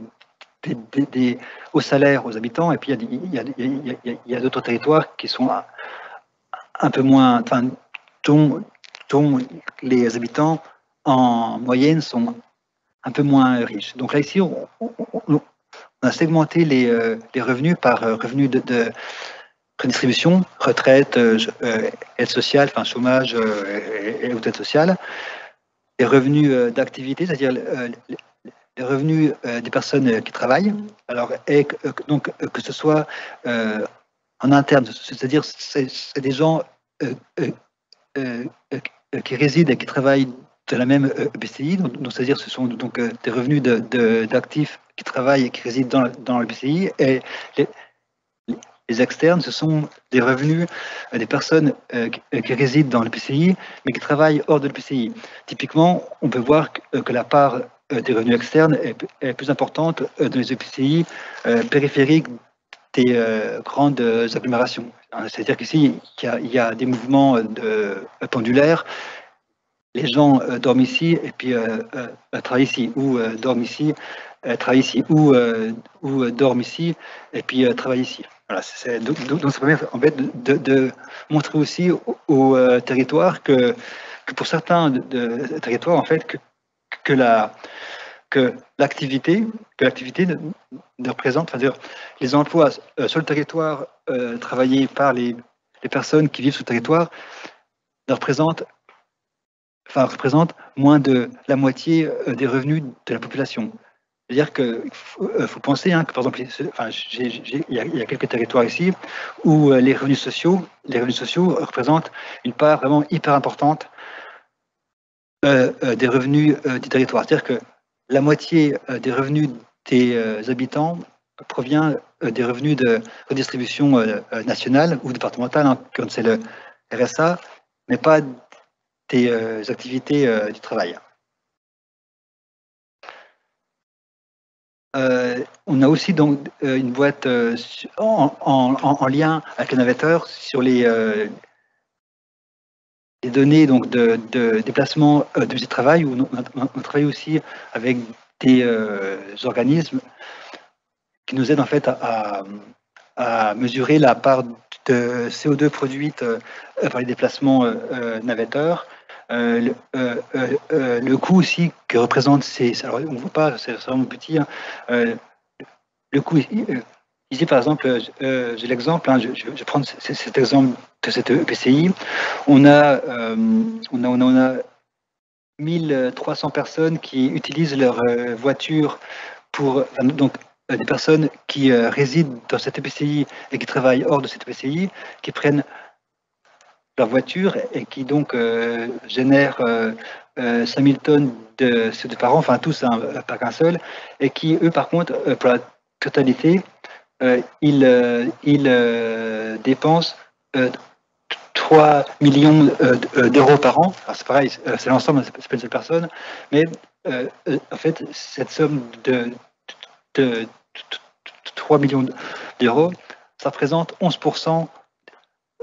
des hauts salaires aux habitants, et puis il y a d'autres territoires qui sont un peu moins, enfin, dont les habitants en moyenne sont un peu moins riches. Donc là ici, on a segmenté les revenus par revenus de redistribution, retraite, aide sociale, enfin chômage et aide sociale, les revenus d'activité, c'est-à-dire les revenus des personnes qui travaillent. Alors, donc que ce soit en interne, c'est-à-dire c'est des gens qui résident et qui travaillent de la même EPCI, donc c'est-à-dire ce sont donc des revenus d'actifs qui travaillent et qui résident dans l'EPCI, et les externes, ce sont des revenus des personnes qui résident dans l'EPCI, mais qui travaillent hors de l'EPCI. Typiquement, on peut voir que la part des revenus externes est plus importante dans les EPCI périphériques des grandes agglomérations. C'est-à-dire qu'ici, il y a des mouvements pendulaires. Les gens dorment ici et puis travaillent ici, ou dorment ici, travaillent ici, ou dorment ici et puis travaillent ici. Voilà, donc ça permet en fait de montrer aussi au territoire que pour certains territoires, en fait, que l'activité ne représente, enfin, les emplois sur le territoire travaillés par les personnes qui vivent sur le territoire ne représentent moins de la moitié des revenus de la population. C'est-à-dire qu'il faut penser que, par exemple, il y a quelques territoires ici où les revenus sociaux représentent une part vraiment hyper importante des revenus du territoire. C'est-à-dire que la moitié des revenus des habitants provient des revenus de redistribution nationale ou départementale, comme c'est le RSA, mais pas des activités du travail. On a aussi donc une boîte en lien avec le navigateur sur les données donc de déplacement de travail, où on travaille aussi avec des organismes qui nous aident en fait à mesurer la part de CO2 produite par les déplacements navetteurs. Le coût aussi que représentent alors on ne voit pas, c'est vraiment petit, hein, le coût ici par exemple, j'ai l'exemple, hein, je vais prendre cet exemple de cette EPCI, on a 1300 personnes qui utilisent leur voiture pour, donc des personnes qui résident dans cette EPCI et qui travaillent hors de cette EPCI, qui prennent leur voiture et qui donc génèrent 5000 tonnes de CO2 par an, enfin tous, hein, pas qu'un seul, et qui, eux, par contre, pour la totalité, ils dépensent 3 millions d'euros par an. Alors c'est pareil, c'est l'ensemble, c'est pas une seule personne, mais en fait, cette somme de 3 millions d'euros, ça représente 11%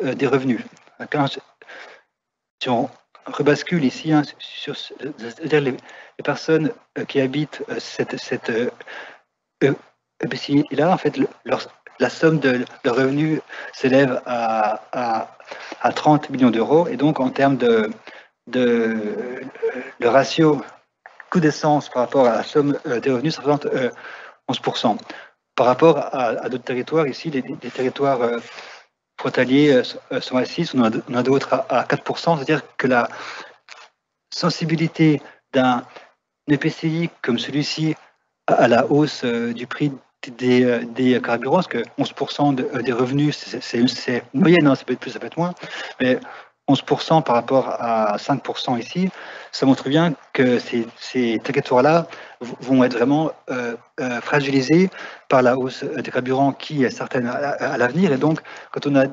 des revenus. Si on rebascule ici, hein, c'est-à-dire les personnes qui habitent cette EPCI-là, en fait, la somme de leurs revenus s'élève à 30 millions d'euros. Et donc, en termes le ratio coût d'essence par rapport à la somme des revenus, ça représente 11%. Par rapport à d'autres territoires, ici, les territoires frontaliers sont à 6, on a d'autres à 4%, c'est-à-dire que la sensibilité d'un EPCI comme celui-ci à la hausse du prix des carburants, parce que 11% des revenus, c'est une moyenne, hein, ça peut être plus, ça peut être moins, mais 11% par rapport à 5% ici, ça montre bien que ces territoires-là vont être vraiment fragilisés par la hausse des carburants qui est certaine à l'avenir. Et donc, quand on a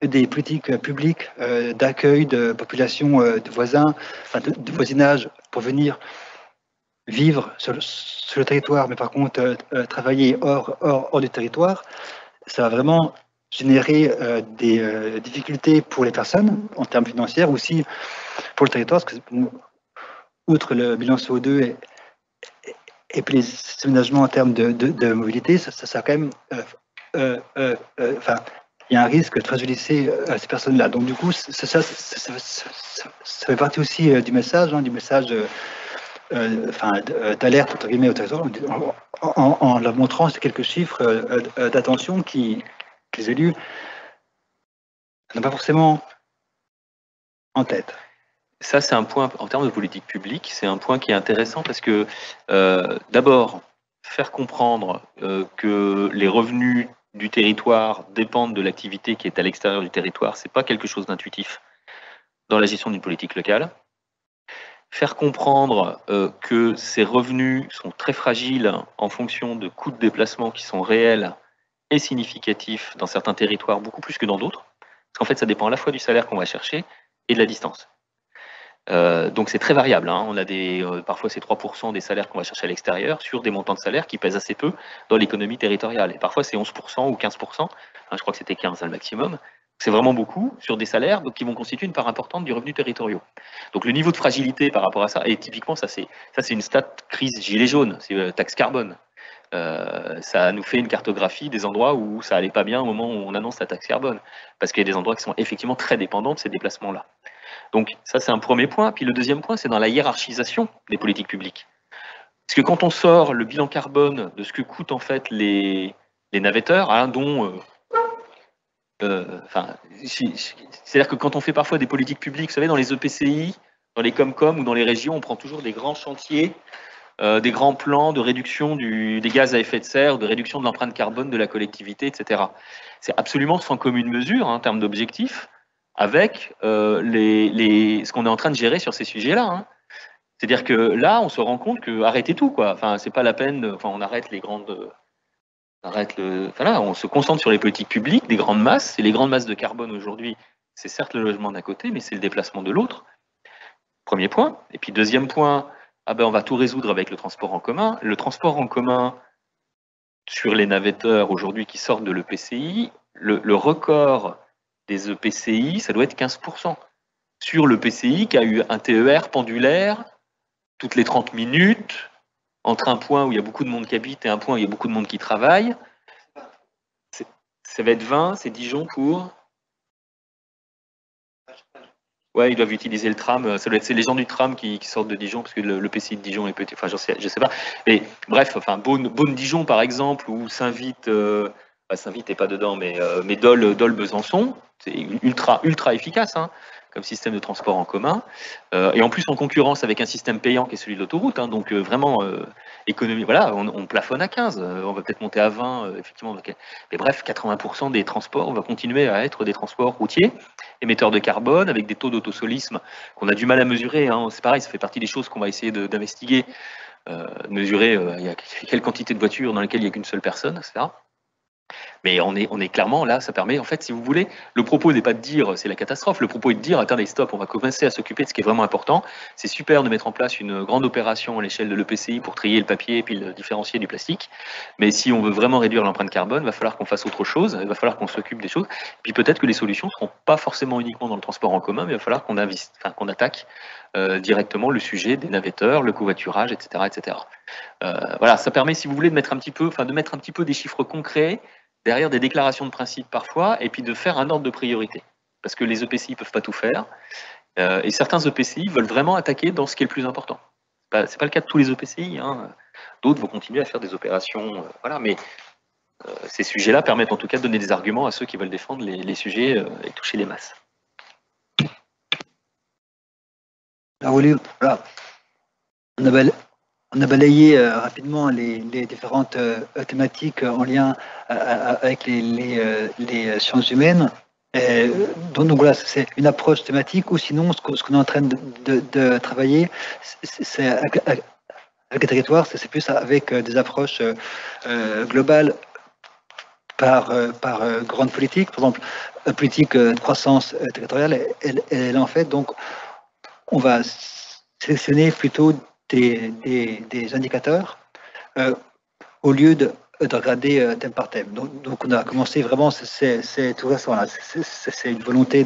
des politiques publiques d'accueil de populations, de voisins, enfin de voisinage pour venir vivre sur le territoire, mais par contre travailler hors du territoire, ça va vraiment générer des difficultés pour les personnes en termes financiers, aussi pour le territoire, parce que outre le bilan CO2 et puis les aménagements en termes de mobilité, ça a quand même, enfin, il y a un risque de fragiliser ces personnes-là. Donc du coup, ça fait partie aussi du message, hein, d'alerte entre guillemets au territoire, en leur montrant ces quelques chiffres d'attention qui les élus n'ont pas forcément en tête. Ça, c'est un point, en termes de politique publique, c'est un point qui est intéressant parce que, d'abord, faire comprendre que les revenus du territoire dépendent de l'activité qui est à l'extérieur du territoire, c'est pas quelque chose d'intuitif dans la gestion d'une politique locale. Faire comprendre que ces revenus sont très fragiles en fonction de coûts de déplacement qui sont réels et significatifs dans certains territoires, beaucoup plus que dans d'autres. Parce qu'en fait, ça dépend à la fois du salaire qu'on va chercher et de la distance. Donc c'est très variable, hein. On a parfois c'est 3% des salaires qu'on va chercher à l'extérieur sur des montants de salaire qui pèsent assez peu dans l'économie territoriale. Et parfois c'est 11% ou 15%, hein, je crois que c'était 15 le maximum. C'est vraiment beaucoup sur des salaires donc, qui vont constituer une part importante du revenu territorial. Donc le niveau de fragilité par rapport à ça, et typiquement ça c'est une stat crise gilet jaune, c'est taxe carbone. Ça nous fait une cartographie des endroits où ça allait pas bien au moment où on annonce la taxe carbone, parce qu'il y a des endroits qui sont effectivement très dépendants de ces déplacements-là. Donc ça c'est un premier point. Puis le deuxième point, c'est dans la hiérarchisation des politiques publiques. Parce que quand on sort le bilan carbone de ce que coûtent en fait les navetteurs, hein, dont c'est-à-dire que quand on fait parfois des politiques publiques, vous savez, dans les EPCI, dans les Comcom ou dans les régions, on prend toujours des grands chantiers, des grands plans de réduction des gaz à effet de serre, de réduction de l'empreinte carbone de la collectivité, etc. C'est absolument sans commune mesure, hein, en termes d'objectifs, avec ce qu'on est en train de gérer sur ces sujets-là. Hein. C'est-à-dire que là, on se rend compte que arrêtez tout, quoi. Enfin, c'est pas la peine. Enfin, on arrête les grandes. Là, on se concentre sur les politiques publiques, des grandes masses. Et les grandes masses de carbone aujourd'hui, c'est certes le logement d'un côté, mais c'est le déplacement de l'autre. Premier point. Et puis deuxième point, on va tout résoudre avec le transport en commun. Le transport en commun sur les navetteurs aujourd'hui qui sortent de l'EPCI, le record des EPCI, ça doit être 15%. Sur l'EPCI qui a eu un TER pendulaire toutes les 30 minutes, entre un point où il y a beaucoup de monde qui habite et un point où il y a beaucoup de monde qui travaille. Ça va être 20, c'est Dijon pour... Ouais, ils doivent utiliser le tram. Ça doit être c'est les gens du tram qui sortent de Dijon, parce que le PCI de Dijon est petit. Enfin, je sais pas. Mais bref, enfin, Beaune-Dijon, par exemple, ou Saint-Vite, Saint-Vite n'est pas dedans, mais Dole-Besançon, c'est ultra efficace, hein, comme système de transport en commun. Et en plus, en concurrence avec un système payant qui est celui de l'autoroute. Hein, donc, vraiment, économie. Voilà, on plafonne à 15. On va peut-être monter à 20, effectivement. Mais bref, 80% des transports, on va continuer à être des transports routiers, émetteurs de carbone, avec des taux d'autosolisme qu'on a du mal à mesurer. Hein. C'est pareil, ça fait partie des choses qu'on va essayer d'investiguer, mesurer il y a quelle quantité de voitures dans lesquelles il n'y a qu'une seule personne, etc. Mais on est clairement là, ça permet, en fait, si vous voulez, le propos n'est pas de dire c'est la catastrophe, le propos est de dire attendez, stop, on va commencer à s'occuper de ce qui est vraiment important. C'est super de mettre en place une grande opération à l'échelle de l'EPCI pour trier le papier et puis le différencier du plastique. Mais si on veut vraiment réduire l'empreinte carbone, il va falloir qu'on fasse autre chose, il va falloir qu'on s'occupe des choses. Et puis peut-être que les solutions ne seront pas forcément uniquement dans le transport en commun, mais il va falloir qu'on attaque directement le sujet des navetteurs, le covoiturage, etc. etc. Voilà, ça permet, si vous voulez, de mettre un petit peu des chiffres concrets derrière des déclarations de principe parfois, et puis de faire un ordre de priorité. Parce que les EPCI ne peuvent pas tout faire, et certains EPCI veulent vraiment attaquer dans ce qui est le plus important. Ce n'est pas le cas de tous les EPCI, hein. D'autres vont continuer à faire des opérations, voilà, mais ces sujets-là permettent en tout cas de donner des arguments à ceux qui veulent défendre les sujets et toucher les masses. Alors, voilà. On a balayé rapidement les différentes thématiques en lien avec les sciences humaines. Donc voilà, c'est une approche thématique, ou sinon ce qu'on est en train de travailler, c'est avec les territoires, c'est plus avec des approches globales par grande politique. Par exemple, la politique de croissance territoriale, elle en fait, donc on va sélectionner plutôt des indicateurs au lieu de regarder thème par thème. Donc on a commencé vraiment, c'est tout récent là, c'est une volonté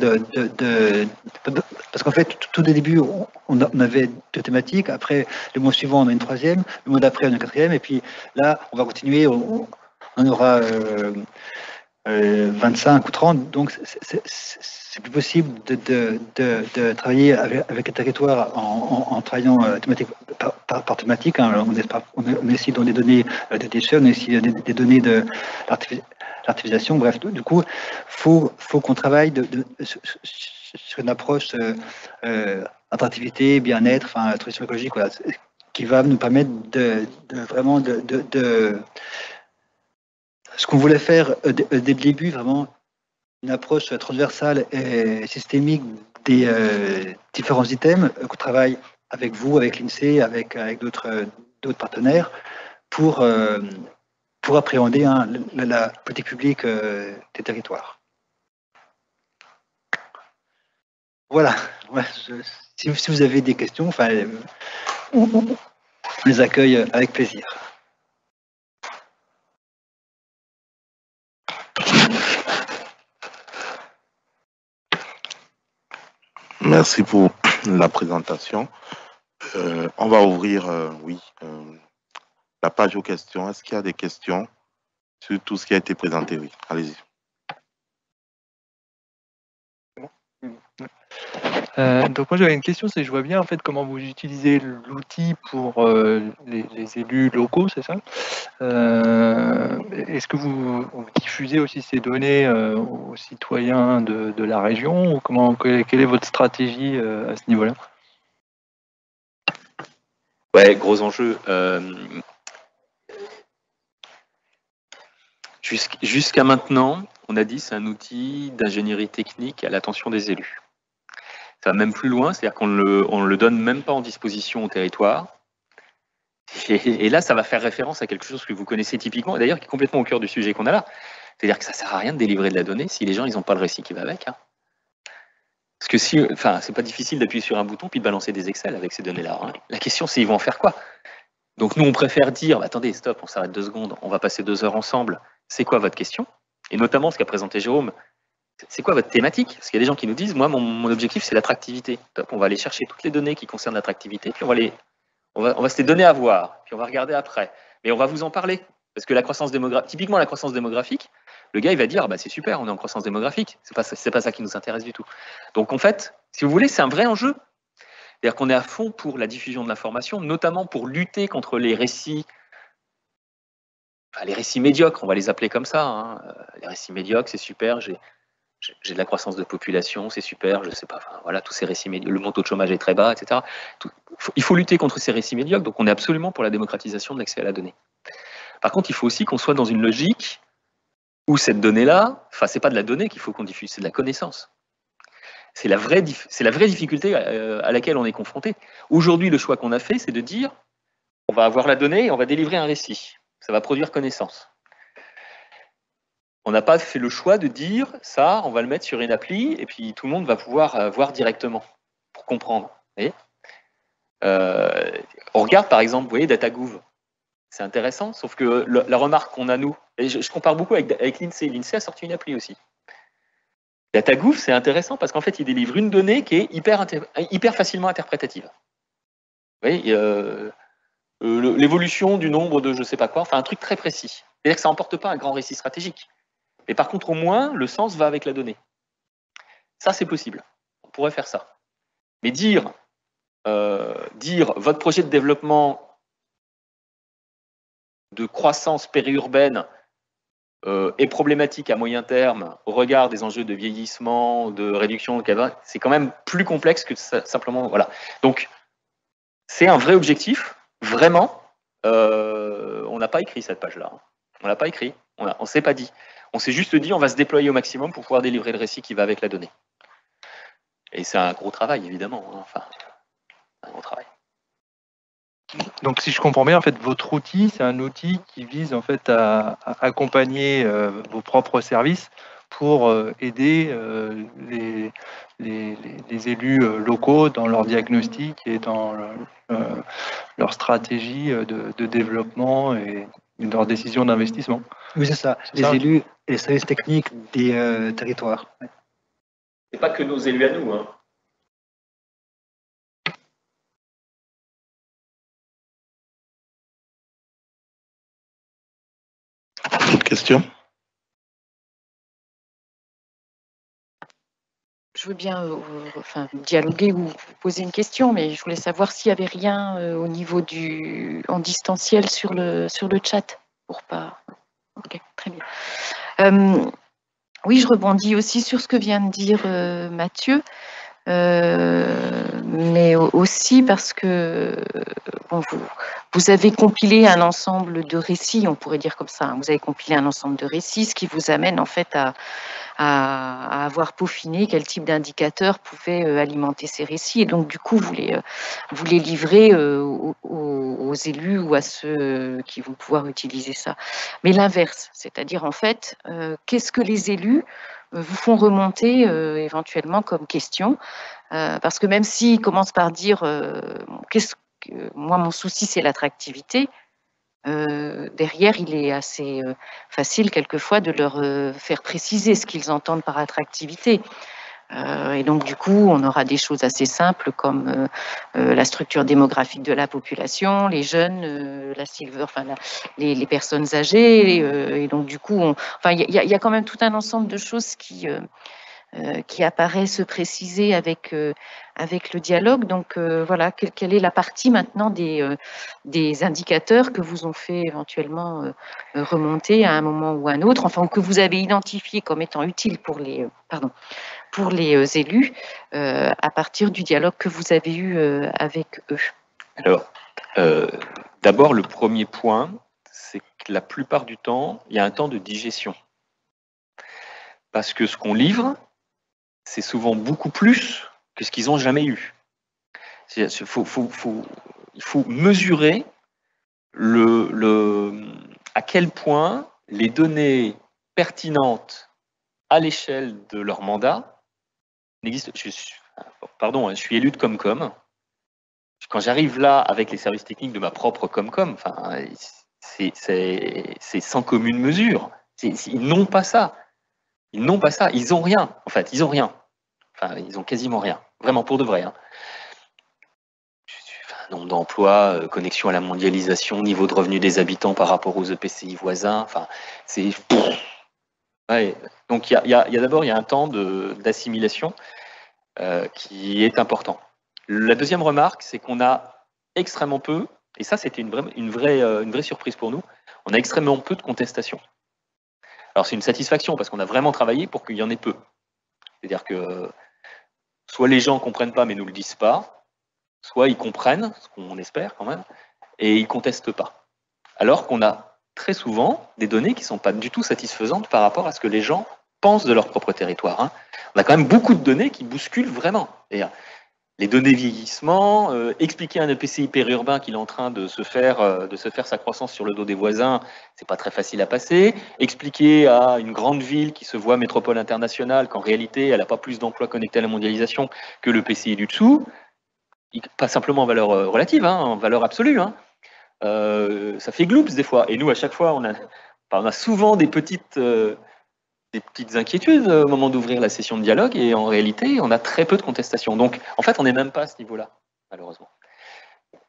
parce qu'en fait tout au début on avait deux thématiques, après le mois suivant on a une troisième, le mois d'après on a une quatrième, et puis là on va continuer, on en aura 25 ou 30, donc c'est plus possible de travailler avec les territoires en travaillant thématique par thématique. Hein. On essaie dans des données de déchets, on essaie des données de l'artificialisation, bref, du coup, faut qu'on travaille sur une approche attractivité, bien-être, enfin, transition écologique, voilà, qui va nous permettre vraiment ce qu'on voulait faire dès le début, vraiment une approche transversale et systémique des différents items qu'on travaille avec vous, avec l'INSEE, avec d'autres partenaires pour appréhender la politique publique des territoires. Voilà. Ouais, si vous avez des questions, enfin, on les accueille avec plaisir. Merci pour la présentation. On va ouvrir, la page aux questions. Est-ce qu'il y a des questions sur tout ce qui a été présenté? Oui, allez-y. Donc moi j'avais une question, c'est je vois bien en fait comment vous utilisez l'outil pour les élus locaux, c'est ça? Est-ce que vous diffusez aussi ces données aux citoyens de la région, ou quelle est votre stratégie à ce niveau-là? Ouais, gros enjeu. Jusqu'à maintenant, on a dit c'est un outil d'ingénierie technique à l'attention des élus. Ça va même plus loin, c'est-à-dire qu'on ne le donne même pas en disposition au territoire. Et là, ça va faire référence à quelque chose que vous connaissez typiquement, et d'ailleurs qui est complètement au cœur du sujet qu'on a là. C'est-à-dire que ça ne sert à rien de délivrer de la donnée si les gens n'ont pas le récit qui va avec. Hein. Parce que c'est pas difficile d'appuyer sur un bouton puis de balancer des Excel avec ces données-là. Hein. La question, c'est ils vont en faire quoi? Donc nous, on préfère dire, attendez, stop, on s'arrête 2 secondes, on va passer 2 heures ensemble. C'est quoi votre question? Et notamment ce qu'a présenté Jérôme, c'est quoi votre thématique? Parce qu'il y a des gens qui nous disent, moi, mon objectif, c'est l'attractivité. On va aller chercher toutes les données qui concernent l'attractivité, puis on va On va se les donner à voir, puis on va regarder après. Mais on va vous en parler. Parce que la croissance démographique, typiquement la croissance démographique, le gars, il va dire, bah, c'est super, on est en croissance démographique. C'est pas ça qui nous intéresse du tout. Donc, en fait, si vous voulez, c'est un vrai enjeu. C'est-à-dire qu'on est à fond pour la diffusion de l'information, notamment pour lutter contre les récits médiocres, on va les appeler comme ça. Hein. Les récits médiocres, c'est super, j'ai de la croissance de population, c'est super, je sais pas, enfin, voilà, tous ces récits médiocres, le taux de chômage est très bas, etc. Il faut lutter contre ces récits médiocres, donc on est absolument pour la démocratisation de l'accès à la donnée. Par contre, il faut aussi qu'on soit dans une logique où cette donnée-là, enfin, c'est pas de la donnée qu'il faut qu'on diffuse, c'est de la connaissance. C'est la vraie difficulté à laquelle on est confronté. Aujourd'hui, le choix qu'on a fait, c'est de dire, on va avoir la donnée et on va délivrer un récit. Ça va produire connaissance. On n'a pas fait le choix de dire, ça, on va le mettre sur une appli et puis tout le monde va pouvoir voir directement pour comprendre. On regarde, par exemple, vous voyez, DataGouv. C'est intéressant, sauf que la remarque qu'on a, nous, et je compare beaucoup avec l'INSEE. l'INSEE a sorti une appli aussi. DataGouv, c'est intéressant parce qu'en fait, il délivre une donnée qui est hyper facilement interprétative. Vous voyez, l'évolution du nombre de je ne sais pas quoi, enfin un truc très précis. C'est-à-dire que ça n'emporte pas un grand récit stratégique. Mais par contre, au moins, le sens va avec la donnée. Ça, c'est possible. On pourrait faire ça. Mais dire votre projet de développement de croissance périurbaine est problématique à moyen terme au regard des enjeux de vieillissement, de réduction de carbone, c'est quand même plus complexe que simplement... Voilà. Donc, c'est un vrai objectif, vraiment. On n'a pas écrit cette page-là. On l'a pas écrit, on ne s'est pas dit. On s'est juste dit on va se déployer au maximum pour pouvoir délivrer le récit qui va avec la donnée. Et c'est un gros travail, évidemment. Hein. Enfin, un gros travail. Donc, si je comprends bien, en fait, votre outil, c'est un outil qui vise en fait à accompagner vos propres services pour aider les élus locaux dans leur diagnostic et dans leur stratégie de développement et leur décision d'investissement. Oui, c'est ça. Les élus et les services techniques des territoires. C'est pas que nos élus à nous. Hein. Autre question? Je veux bien dialoguer ou poser une question, mais je voulais savoir s'il n'y avait rien au niveau en distanciel sur le chat. Pour pas. Ok, très bien. Oui, je rebondis aussi sur ce que vient de dire Mathieu, mais aussi parce que bon, vous avez compilé un ensemble de récits, on pourrait dire comme ça. Hein, vous avez compilé un ensemble de récits, ce qui vous amène en fait à avoir peaufiné quel type d'indicateur pouvait alimenter ces récits. Et donc, du coup, vous les livrez aux élus ou à ceux qui vont pouvoir utiliser ça. Mais l'inverse, c'est-à-dire, en fait, qu'est-ce que les élus vous font remonter éventuellement comme question, parce que même s'ils commencent par dire moi, mon souci, c'est l'attractivité, derrière, il est assez facile quelquefois de leur faire préciser ce qu'ils entendent par attractivité. Et donc, du coup, on aura des choses assez simples comme la structure démographique de la population, les jeunes, les personnes âgées. Et donc, du coup, il y a quand même tout un ensemble de choses qui apparaît se préciser avec le dialogue. Donc voilà, quelle est la partie maintenant des indicateurs que vous ont fait éventuellement remonter à un moment ou à un autre, enfin, ou que vous avez identifié comme étant utiles pour les élus à partir du dialogue que vous avez eu avec eux. Alors, d'abord, le premier point, c'est que la plupart du temps, il y a un temps de digestion. Parce que ce qu'on livre, c'est souvent beaucoup plus que ce qu'ils n'ont jamais eu. Il faut mesurer à quel point les données pertinentes à l'échelle de leur mandat n'existent. Pardon, je suis élu de Comcom. Quand j'arrive là avec les services techniques de ma propre Comcom, enfin, c'est sans commune mesure. Ils n'ont pas ça. Ils n'ont pas ça. Ils n'ont rien. En fait, ils n'ont rien. Enfin, ils ont quasiment rien. Vraiment, pour de vrai. Hein. nombre d'emplois, connexion à la mondialisation, niveau de revenu des habitants par rapport aux EPCI voisins. Enfin, c'est... Ouais. Donc, il y a d'abord un temps d'assimilation qui est important. La deuxième remarque, c'est qu'on a extrêmement peu, et ça, c'était une vraie surprise pour nous, on a extrêmement peu de contestations. Alors, c'est une satisfaction parce qu'on a vraiment travaillé pour qu'il y en ait peu. C'est-à-dire que soit les gens ne comprennent pas mais ne nous le disent pas, soit ils comprennent, ce qu'on espère quand même, et ils ne contestent pas. Alors qu'on a très souvent des données qui ne sont pas du tout satisfaisantes par rapport à ce que les gens pensent de leur propre territoire. Hein. On a quand même beaucoup de données qui bousculent vraiment. Les données vieillissement, expliquer à un EPCI périurbain qu'il est en train de se faire sa croissance sur le dos des voisins, c'est pas très facile à passer. Expliquer à une grande ville qui se voit métropole internationale qu'en réalité, elle n'a pas plus d'emplois connectés à la mondialisation que le PCI du dessous, pas simplement en valeur relative, hein, en valeur absolue. Hein. Ça fait gloops des fois. Et nous, à chaque fois, on a souvent des petites inquiétudes au moment d'ouvrir la session de dialogue, et en réalité, on a très peu de contestations. Donc, en fait, on n'est même pas à ce niveau-là, malheureusement.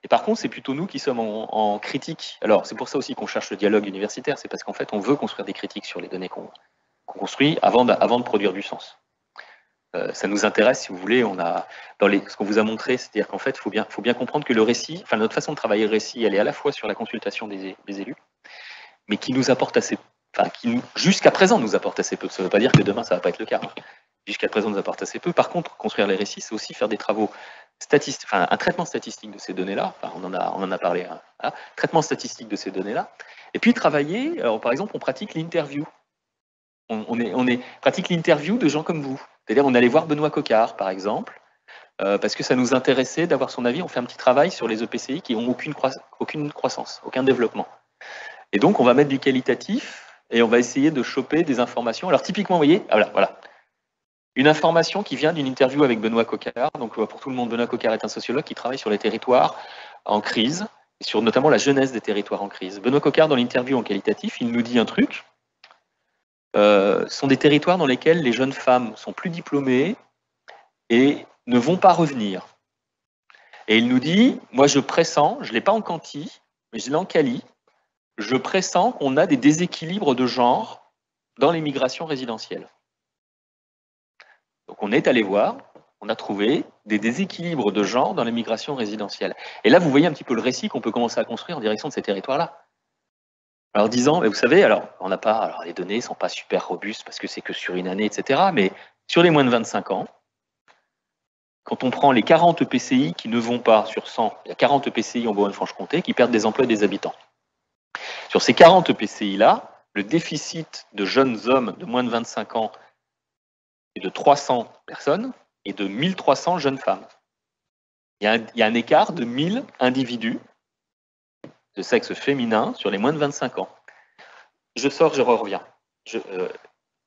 Et par contre, c'est plutôt nous qui sommes en critique. Alors, c'est pour ça aussi qu'on cherche le dialogue universitaire, c'est parce qu'en fait, on veut construire des critiques sur les données qu'on construit avant de produire du sens. Ça nous intéresse, si vous voulez, ce qu'on vous a montré, c'est-à-dire qu'en fait, il faut bien comprendre que le récit, enfin, notre façon de travailler le récit, elle est à la fois sur la consultation des élus, mais qui nous apporte assez qui jusqu'à présent nous apporte assez peu. Ça ne veut pas dire que demain ça ne va pas être le cas. Hein. Jusqu'à présent nous apporte assez peu. Par contre, construire les récits, c'est aussi faire des travaux statistiques, enfin un traitement statistique de ces données-là. Enfin, on en a parlé. Hein, voilà. Traitement statistique de ces données-là. Et puis travailler. Alors, par exemple, on pratique l'interview. On pratique l'interview de gens comme vous. C'est-à-dire, on allait voir Benoît Coquard, par exemple, parce que ça nous intéressait d'avoir son avis. On fait un petit travail sur les EPCI qui n'ont aucune croissance, aucun développement. Et donc, on va mettre du qualitatif. Et on va essayer de choper des informations. Alors typiquement, vous voyez, voilà. Une information qui vient d'une interview avec Benoît Coquard. Donc pour tout le monde, Benoît Coquard est un sociologue qui travaille sur les territoires en crise, et sur notamment la jeunesse des territoires en crise. Benoît Coquard, dans l'interview en qualitatif, il nous dit un truc. Sont des territoires dans lesquels les jeunes femmes sont plus diplômées et ne vont pas revenir. Et il nous dit, moi je pressens, je ne l'ai pas en quanti, mais je l'ai en quali, je pressens qu'on a des déséquilibres de genre dans les migrations résidentielles. Donc on est allé voir, on a trouvé des déséquilibres de genre dans les migrations résidentielles. Et là, vous voyez un petit peu le récit qu'on peut commencer à construire en direction de ces territoires-là. Alors disant, mais vous savez, alors les données ne sont pas super robustes parce que c'est que sur une année, etc. Mais sur les moins de 25 ans, quand on prend les 40 EPCI qui ne vont pas sur 100, il y a 40 EPCI en Bourgogne-Franche-Comté qui perdent des emplois et des habitants. Sur ces 40 EPCI-là, le déficit de jeunes hommes de moins de 25 ans est de 300 personnes et de 1300 jeunes femmes. Il y a un écart de 1000 individus de sexe féminin sur les moins de 25 ans. Je sors, je reviens.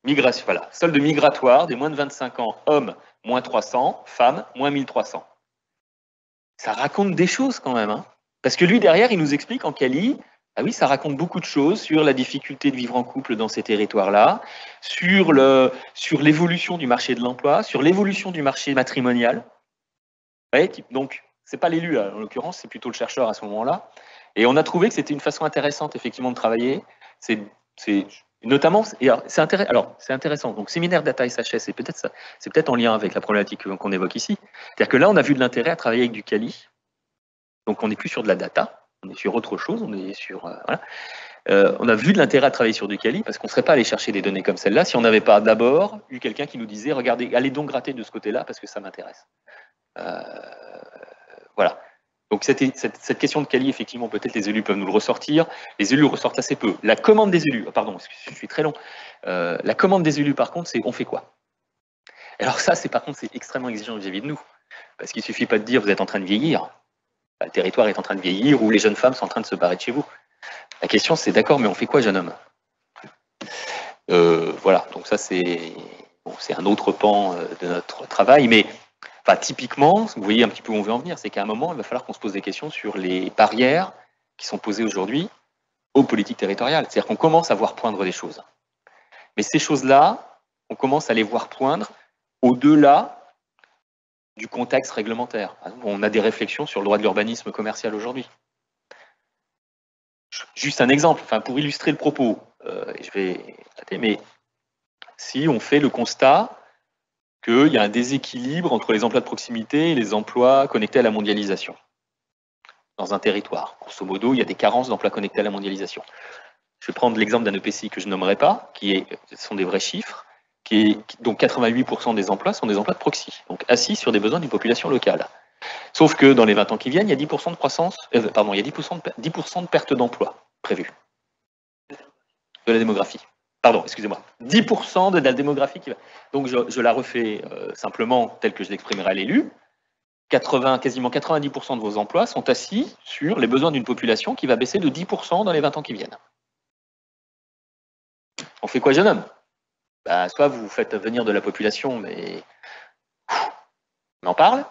Migration, voilà. Solde migratoire des moins de 25 ans, hommes, moins 300, femmes, moins 1300. Ça raconte des choses quand même. Hein. Parce que lui, derrière, il nous explique en quali. Ah oui, ça raconte beaucoup de choses sur la difficulté de vivre en couple dans ces territoires-là, sur l'évolution du marché de l'emploi, sur l'évolution du marché matrimonial. Ouais, donc, ce n'est pas l'élu, en l'occurrence, c'est plutôt le chercheur à ce moment-là. Et on a trouvé que c'était une façon intéressante, effectivement, de travailler. C'est notamment, c'est intéressant. Donc, séminaire data SHS, c'est peut-être en lien avec la problématique qu'on évoque ici. C'est-à-dire que là, on a vu de l'intérêt à travailler avec du quali. Donc, on n'est plus sur de la data. On est sur autre chose, on est sur... voilà. On a vu de l'intérêt à travailler sur du quali parce qu'on ne serait pas allé chercher des données comme celle-là si on n'avait pas d'abord eu quelqu'un qui nous disait « Regardez, allez donc gratter de ce côté-là parce que ça m'intéresse. » Voilà. Donc cette question de quali, effectivement, peut-être les élus peuvent nous le ressortir. Les élus ressortent assez peu. La commande des élus, pardon, je suis très long. La commande des élus, par contre, c'est « On fait quoi ?» Alors ça, par contre, c'est extrêmement exigeant vis-à-vis de nous. Parce qu'il ne suffit pas de dire « Vous êtes en train de vieillir ». Le territoire est en train de vieillir ou les jeunes femmes sont en train de se barrer de chez vous. La question, c'est d'accord, mais on fait quoi, jeune homme? Voilà, donc ça, c'est un autre pan de notre travail. Mais typiquement, vous voyez un petit peu où on veut en venir, c'est qu'à un moment, il va falloir qu'on se pose des questions sur les barrières qui sont posées aujourd'hui aux politiques territoriales. C'est-à-dire qu'on commence à voir poindre des choses. Mais ces choses-là, on commence à les voir poindre au-delà du contexte réglementaire. On a des réflexions sur le droit de l'urbanisme commercial aujourd'hui. Juste un exemple, enfin, pour illustrer le propos, je vais arrêter, mais si on fait le constat qu'il y a un déséquilibre entre les emplois de proximité et les emplois connectés à la mondialisation dans un territoire. Grosso modo, il y a des carences d'emplois connectés à la mondialisation. Je vais prendre l'exemple d'un EPCI que je nommerai pas, ce sont des vrais chiffres, donc 88% des emplois sont des emplois de proxy, donc assis sur des besoins d'une population locale. Sauf que dans les 20 ans qui viennent, il y a 10% de croissance, il y a 10% de perte d'emploi prévue. De la démographie. Pardon, excusez-moi. 10% de la démographie qui va. Donc je la refais simplement telle que je l'exprimerai à l'élu. Quasiment 90% de vos emplois sont assis sur les besoins d'une population qui va baisser de 10% dans les 20 ans qui viennent. On fait quoi, jeune homme? Bah, soit vous faites venir de la population, mais on en parle,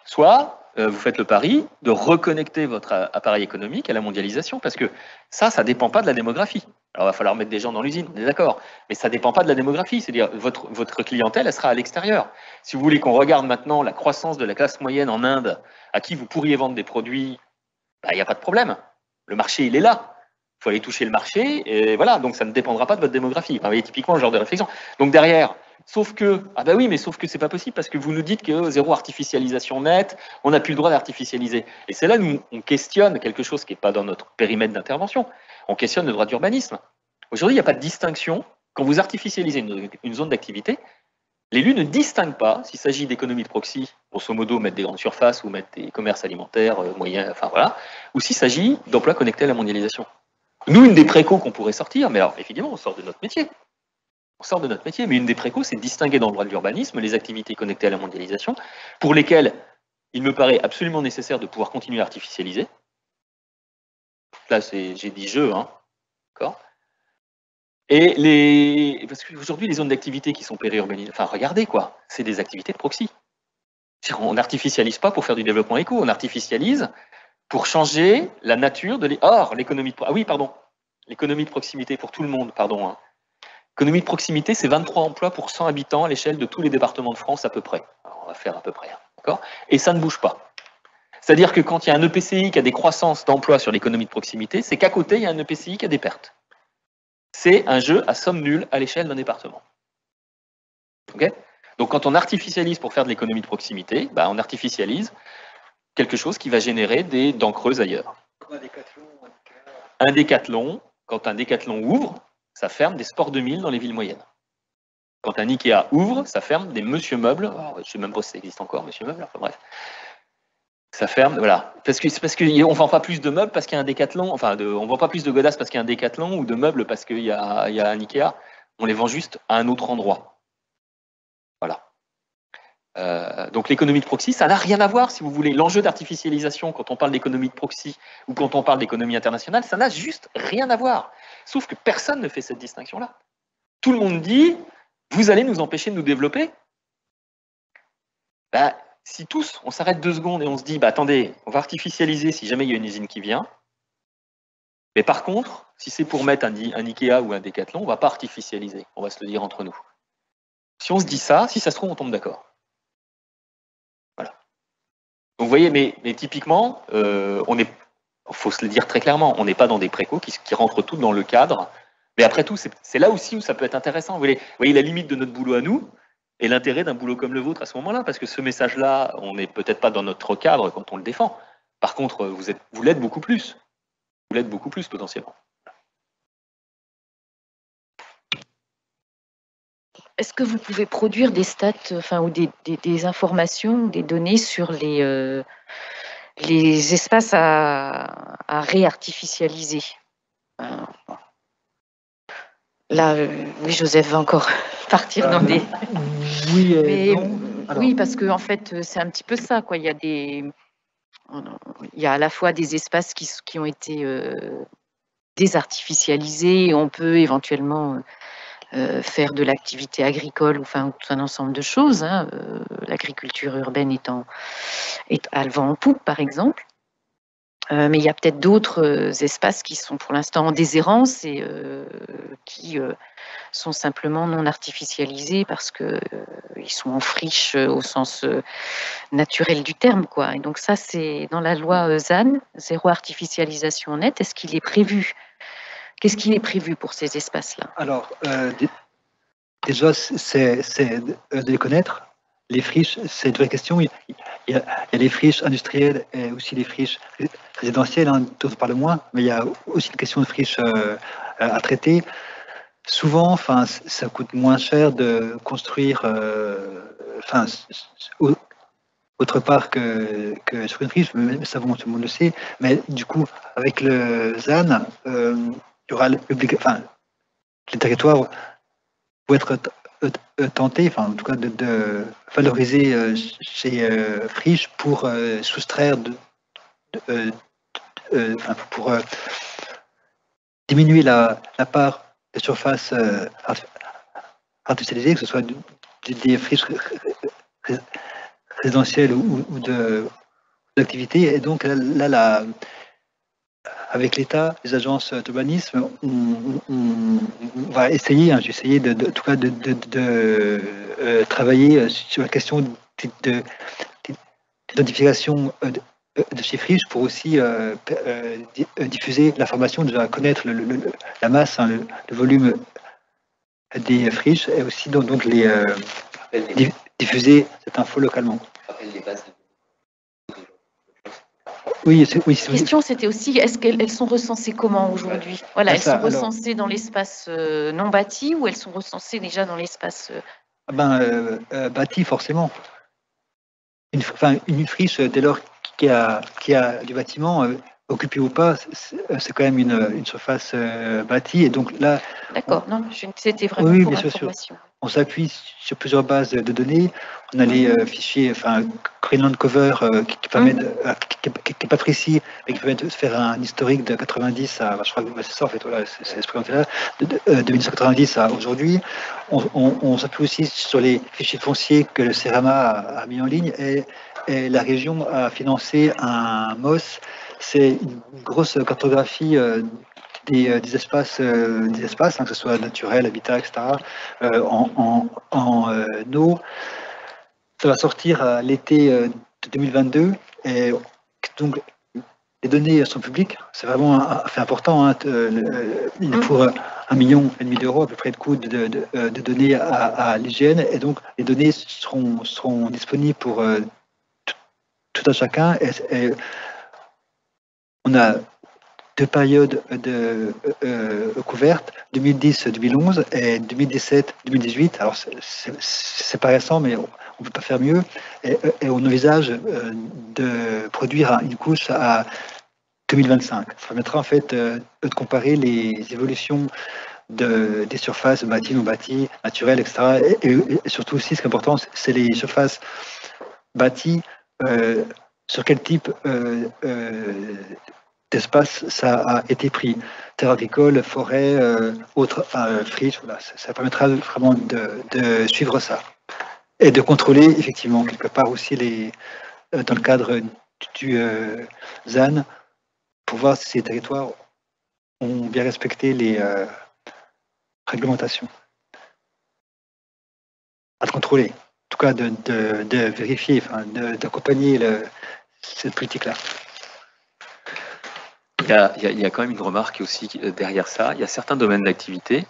soit vous faites le pari de reconnecter votre appareil économique à la mondialisation, parce que ça ne dépend pas de la démographie. Alors, il va falloir mettre des gens dans l'usine, on est d'accord, mais ça ne dépend pas de la démographie, c'est-à-dire votre clientèle, elle sera à l'extérieur. Si vous voulez qu'on regarde maintenant la croissance de la classe moyenne en Inde, à qui vous pourriez vendre des produits, il n'y a pas de problème. Le marché, il est là. Il faut aller toucher le marché, et voilà, donc ça ne dépendra pas de votre démographie. Enfin, vous voyez, typiquement, le genre de réflexion. Donc derrière, sauf que c'est pas possible, parce que vous nous dites que zéro artificialisation nette, on n'a plus le droit d'artificialiser. Et c'est là où on questionne quelque chose qui n'est pas dans notre périmètre d'intervention. On questionne le droit d'urbanisme. Aujourd'hui, il n'y a pas de distinction. Quand vous artificialisez une zone d'activité, l'élu ne distingue pas s'il s'agit d'économie de proxy, grosso modo mettre des grandes surfaces ou mettre des commerces alimentaires moyens, enfin voilà, ou s'il s'agit d'emplois connectés à la mondialisation. Nous, une des précaux qu'on pourrait sortir, mais alors évidemment, on sort de notre métier. On sort de notre métier, mais une des précaux, c'est de distinguer dans le droit de l'urbanisme les activités connectées à la mondialisation, pour lesquelles il me paraît absolument nécessaire de pouvoir continuer à artificialiser. Là, j'ai dit je, hein, d'accord. Et parce qu'aujourd'hui, les zones d'activité qui sont périurbanisées, enfin, regardez quoi, c'est des activités de proxy. On n'artificialise pas pour faire du développement éco, on artificialise pour changer la nature de l'économie l'économie de proximité pour tout le monde, pardon. Hein. L'économie de proximité, c'est 23 emplois pour 100 habitants à l'échelle de tous les départements de France à peu près. Alors, on va faire à peu près, hein, d'accord. Et ça ne bouge pas. C'est-à-dire que quand il y a un EPCI qui a des croissances d'emplois sur l'économie de proximité, c'est qu'à côté, il y a un EPCI qui a des pertes. C'est un jeu à somme nulle à l'échelle d'un département. Okay, donc quand on artificialise pour faire de l'économie de proximité, on artificialise quelque chose qui va générer des dents creuses ailleurs. Un décathlon, quand un décathlon ouvre, ça ferme des sports 2000 dans les villes moyennes. Quand un Ikea ouvre, ça ferme des Monsieur Meubles. Je ne sais même pas si ça existe encore, Monsieur Meubles, enfin bref. Ça ferme, voilà. Parce qu'on ne vend pas plus de meubles parce qu'il y a un décathlon, on ne vend pas plus de godasses parce qu'il y a un décathlon ou de meubles parce qu'il y a un Ikea. On les vend juste à un autre endroit. Voilà. Donc l'économie de proxy, ça n'a rien à voir, si vous voulez. L'enjeu d'artificialisation, quand on parle d'économie de proxy ou quand on parle d'économie internationale, ça n'a juste rien à voir. Sauf que personne ne fait cette distinction-là. Tout le monde dit, vous allez nous empêcher de nous développer. Si tous, on s'arrête 2 secondes et on se dit, attendez, on va artificialiser si jamais il y a une usine qui vient. Mais par contre, si c'est pour mettre un Ikea ou un Decathlon, on ne va pas artificialiser. On va se le dire entre nous. Si on se dit ça, si ça se trouve, on tombe d'accord. Voilà. Donc vous voyez, mais typiquement, faut se le dire très clairement, on n'est pas dans des précaux qui rentrent tout dans le cadre. Mais après tout, c'est là aussi où ça peut être intéressant. Vous voyez la limite de notre boulot à nous et l'intérêt d'un boulot comme le vôtre à ce moment-là, parce que ce message-là, on n'est peut-être pas dans notre cadre quand on le défend. Par contre, vous l'êtes beaucoup plus. Vous l'êtes beaucoup plus potentiellement. Est-ce que vous pouvez produire des stats, ou des informations, des données sur les espaces à réartificialiser? Là, oui, Joseph va encore partir dans des... Oui, oui, parce que en fait, c'est un petit peu ça, quoi. Il y a à la fois des espaces qui ont été désartificialisés. On peut éventuellement faire de l'activité agricole, tout un ensemble de choses. Hein. L'agriculture urbaine est à le vent en poupe, par exemple. Mais il y a peut-être d'autres espaces qui sont pour l'instant en déshérence et qui sont simplement non artificialisés parce que ils sont en friche au sens naturel du terme, quoi. Et donc ça, c'est dans la loi ZAN, zéro artificialisation nette. Est-ce qu'il est prévu? Qu'est-ce qui est prévu pour ces espaces-là? Alors, déjà, c'est de les connaître. Les friches, c'est une vraie question. Il y a les friches industrielles et aussi les friches résidentielles, hein, dont on parle moins, mais il y a aussi une question de friches à traiter. Souvent, enfin, ça coûte moins cher de construire, autre part que sur une friche, mais ça, tout le monde le sait. Mais du coup, avec le ZAN, il y aura les territoires vont être tentés, enfin, en tout cas, de valoriser ces friches pour soustraire, pour diminuer la part de surface artificialisée, que ce soit des friches résidentielles ou d'activité. Et donc là, avec l'État, les agences d'urbanisme, on va essayer, hein, j'ai essayé en tout cas de travailler sur la question d'identification de ces friches pour aussi diffuser l'information, déjà connaître la masse, hein, le volume des friches et aussi donc les diffuser cette info localement. Oui, La question, c'était aussi, est-ce qu'elles sont recensées comment aujourd'hui? Voilà, elles sont recensées dans l'espace non bâti ou elles sont recensées déjà dans l'espace bâti, forcément. Une friche, dès lors qu'il y a du bâtiment, occupé ou pas, c'est quand même une surface bâtie. Et donc là. D'accord, non, c'était vraiment oui, pour bien sûr, information. On s'appuie sur plusieurs bases de données. On a les fichiers, Greenland Cover, qui permet qui n'est pas précis, mais qui permet de faire un historique de 90 à, je crois que c'est ça en fait, voilà, c'est ce présenté là, de 1990 à aujourd'hui. On s'appuie aussi sur les fichiers fonciers que le CERAMA a mis en ligne et la région a financé un MOS. C'est une grosse cartographie des espaces, hein, que ce soit naturel, habitat, etc., en eau. Ça va sortir à l'été de 2022. Et donc, les données sont publiques. C'est vraiment fait important. Hein, il est pour 1,5 million d'euros à peu près de coût de données à l'hygiène. Et donc, les données seront disponibles pour tout un chacun. Et on a 2 périodes de couvertes, 2010-2011 et 2017-2018. Alors, c'est pas récent, mais on ne peut pas faire mieux. Et on envisage de produire une couche à 2025. Ça permettra en fait de comparer les évolutions des surfaces bâties, non bâties, naturelles, etc. Et surtout aussi, ce qui est important, c'est les surfaces bâties, sur quel type d'espace ça a été pris. Terre agricole, forêt, autres friches, voilà, ça permettra vraiment de suivre ça. Et de contrôler effectivement quelque part aussi dans le cadre du ZAN, pour voir si ces territoires ont bien respecté les réglementations. À contrôler, en tout cas de vérifier, d'accompagner cette politique-là. Il y a quand même une remarque aussi derrière ça. Il y a certains domaines d'activité,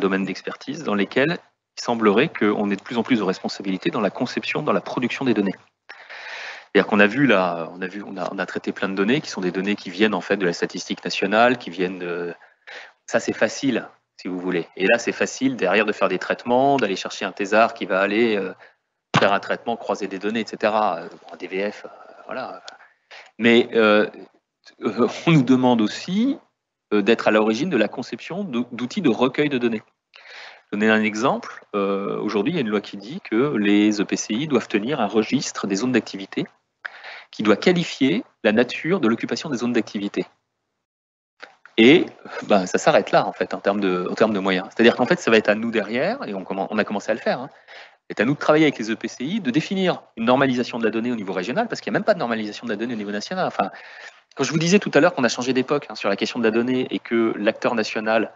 domaines d'expertise, dans lesquels il semblerait qu'on ait de plus en plus de responsabilités dans la conception, dans la production des données. C'est-à-dire qu'on a vu là, on a traité plein de données qui sont des données qui viennent en fait de la statistique nationale, qui viennent de. Ça, c'est facile, si vous voulez. Et là, c'est facile derrière de faire des traitements, d'aller chercher un thésard qui va aller faire un traitement, croiser des données, etc. Un DVF, voilà. Mais on nous demande aussi d'être à l'origine de la conception d'outils de recueil de données. Je vais donner un exemple. Aujourd'hui, il y a une loi qui dit que les EPCI doivent tenir un registre des zones d'activité qui doit qualifier la nature de l'occupation des zones d'activité. Et ça s'arrête là, en fait, en termes de moyens. C'est-à-dire qu'en fait, ça va être à nous derrière, et on a commencé à le faire, c'est à nous de travailler avec les EPCI, de définir une normalisation de la donnée au niveau régional, parce qu'il n'y a même pas de normalisation de la donnée au niveau national. Enfin, Quand je vous disais tout à l'heure qu'on a changé d'époque sur la question de la donnée et que l'acteur national,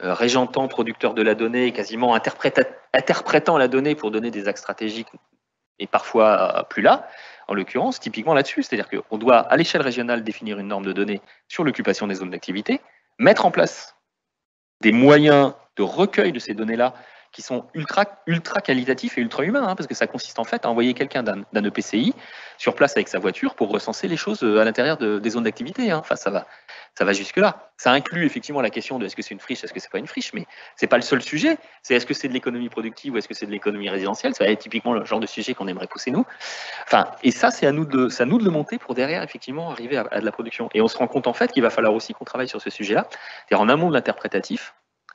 régentant, producteur de la donnée, quasiment interprétant la donnée pour donner des axes stratégiques, et parfois plus là, en l'occurrence, typiquement là-dessus. C'est-à-dire qu'on doit, à l'échelle régionale, définir une norme de données sur l'occupation des zones d'activité, mettre en place des moyens de recueil de ces données-là qui sont ultra qualitatifs et ultra humains, parce que ça consiste en fait à envoyer quelqu'un d'un EPCI sur place avec sa voiture pour recenser les choses à l'intérieur des zones d'activité. Enfin, ça va jusque-là. Ça inclut effectivement la question de est-ce que c'est une friche, est-ce que c'est pas une friche, mais c'est pas le seul sujet. C'est est-ce que c'est de l'économie productive ou est-ce que c'est de l'économie résidentielle. Ça va être typiquement le genre de sujet qu'on aimerait pousser nous. Enfin, et ça, c'est à nous de le monter pour derrière effectivement arriver à de la production. Et on se rend compte en fait qu'il va falloir aussi qu'on travaille sur ce sujet-là, c'est-à-dire en amont de l'interprétatif,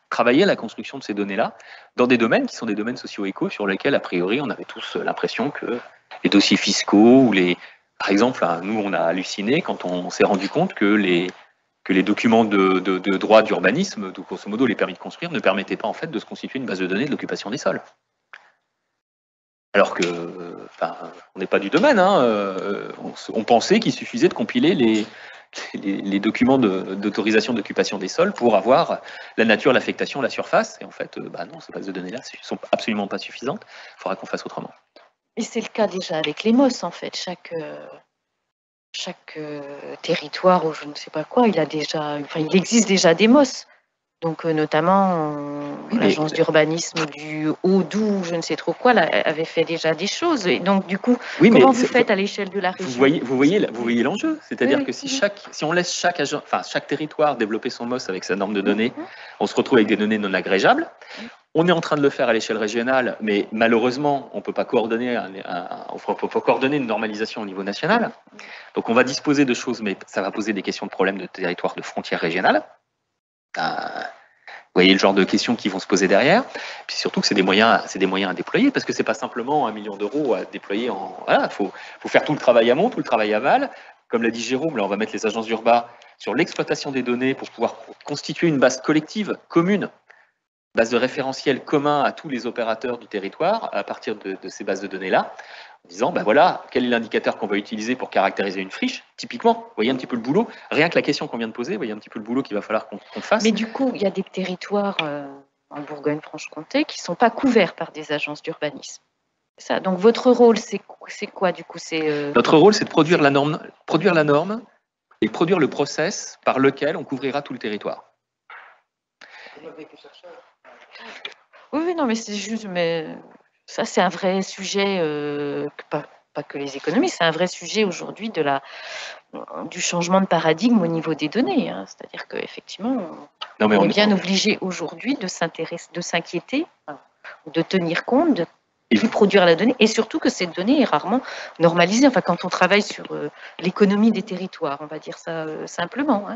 travailler à la construction de ces données-là dans des domaines qui sont des domaines socio-éco sur lesquels, a priori, on avait tous l'impression que les dossiers fiscaux ou par exemple, nous, on a halluciné quand on s'est rendu compte que les documents de droit d'urbanisme, grosso modo les permis de construire, ne permettaient pas en fait de se constituer une base de données de l'occupation des sols. Alors que, on n'est pas du domaine, on pensait qu'il suffisait de compiler les documents d'autorisation d'occupation des sols pour avoir la nature, l'affectation, la surface. Et en fait, non, ces bases de données-là ne sont absolument pas suffisantes. Il faudra qu'on fasse autrement. Et c'est le cas déjà avec les MOS, en fait. Chaque territoire ou je ne sais pas quoi, il existe déjà des MOS. Donc, notamment, l'agence d'urbanisme du Haut-Doubs, je ne sais trop quoi, avait fait déjà des choses. Et donc, du coup, comment vous faites à l'échelle de la région? Vous voyez l'enjeu. C'est-à-dire que si on laisse chaque territoire développer son MOS avec sa norme de données, on se retrouve avec des données non agrégeables. On est en train de le faire à l'échelle régionale, mais malheureusement, on ne peut pas coordonner une normalisation au niveau national. Donc, on va disposer de choses, mais ça va poser des questions de problèmes de territoire de frontières régionales. Vous voyez le genre de questions qui vont se poser derrière. Puis surtout que c'est des moyens à déployer, parce que c'est pas simplement 1 million d'euros à déployer Voilà, faut faire tout le travail amont, tout le travail aval. Comme l'a dit Jérôme, là on va mettre les agences d'urbain sur l'exploitation des données pour pouvoir constituer une base collective, commune, base de référentiel commun à tous les opérateurs du territoire à partir de ces bases de données-là, en disant, voilà, quel est l'indicateur qu'on va utiliser pour caractériser une friche, typiquement. Vous voyez un petit peu le boulot, rien que la question qu'on vient de poser, vous voyez un petit peu le boulot qu'il va falloir qu'on fasse. Mais du coup, il y a des territoires en Bourgogne-Franche-Comté qui ne sont pas couverts par des agences d'urbanisme. Ça. Donc votre rôle, c'est quoi du coup? Notre rôle, c'est de produire la norme et produire le process par lequel on couvrira tout le territoire. Oui, non, mais c'est juste, mais ça, c'est un vrai sujet, pas que les économistes, c'est un vrai sujet aujourd'hui du changement de paradigme au niveau des données. C'est-à-dire qu'effectivement, on est bien obligé aujourd'hui de s'inquiéter, de tenir compte, de plus produire la donnée, et surtout que cette donnée est rarement normalisée. Enfin, quand on travaille sur l'économie des territoires, on va dire ça simplement,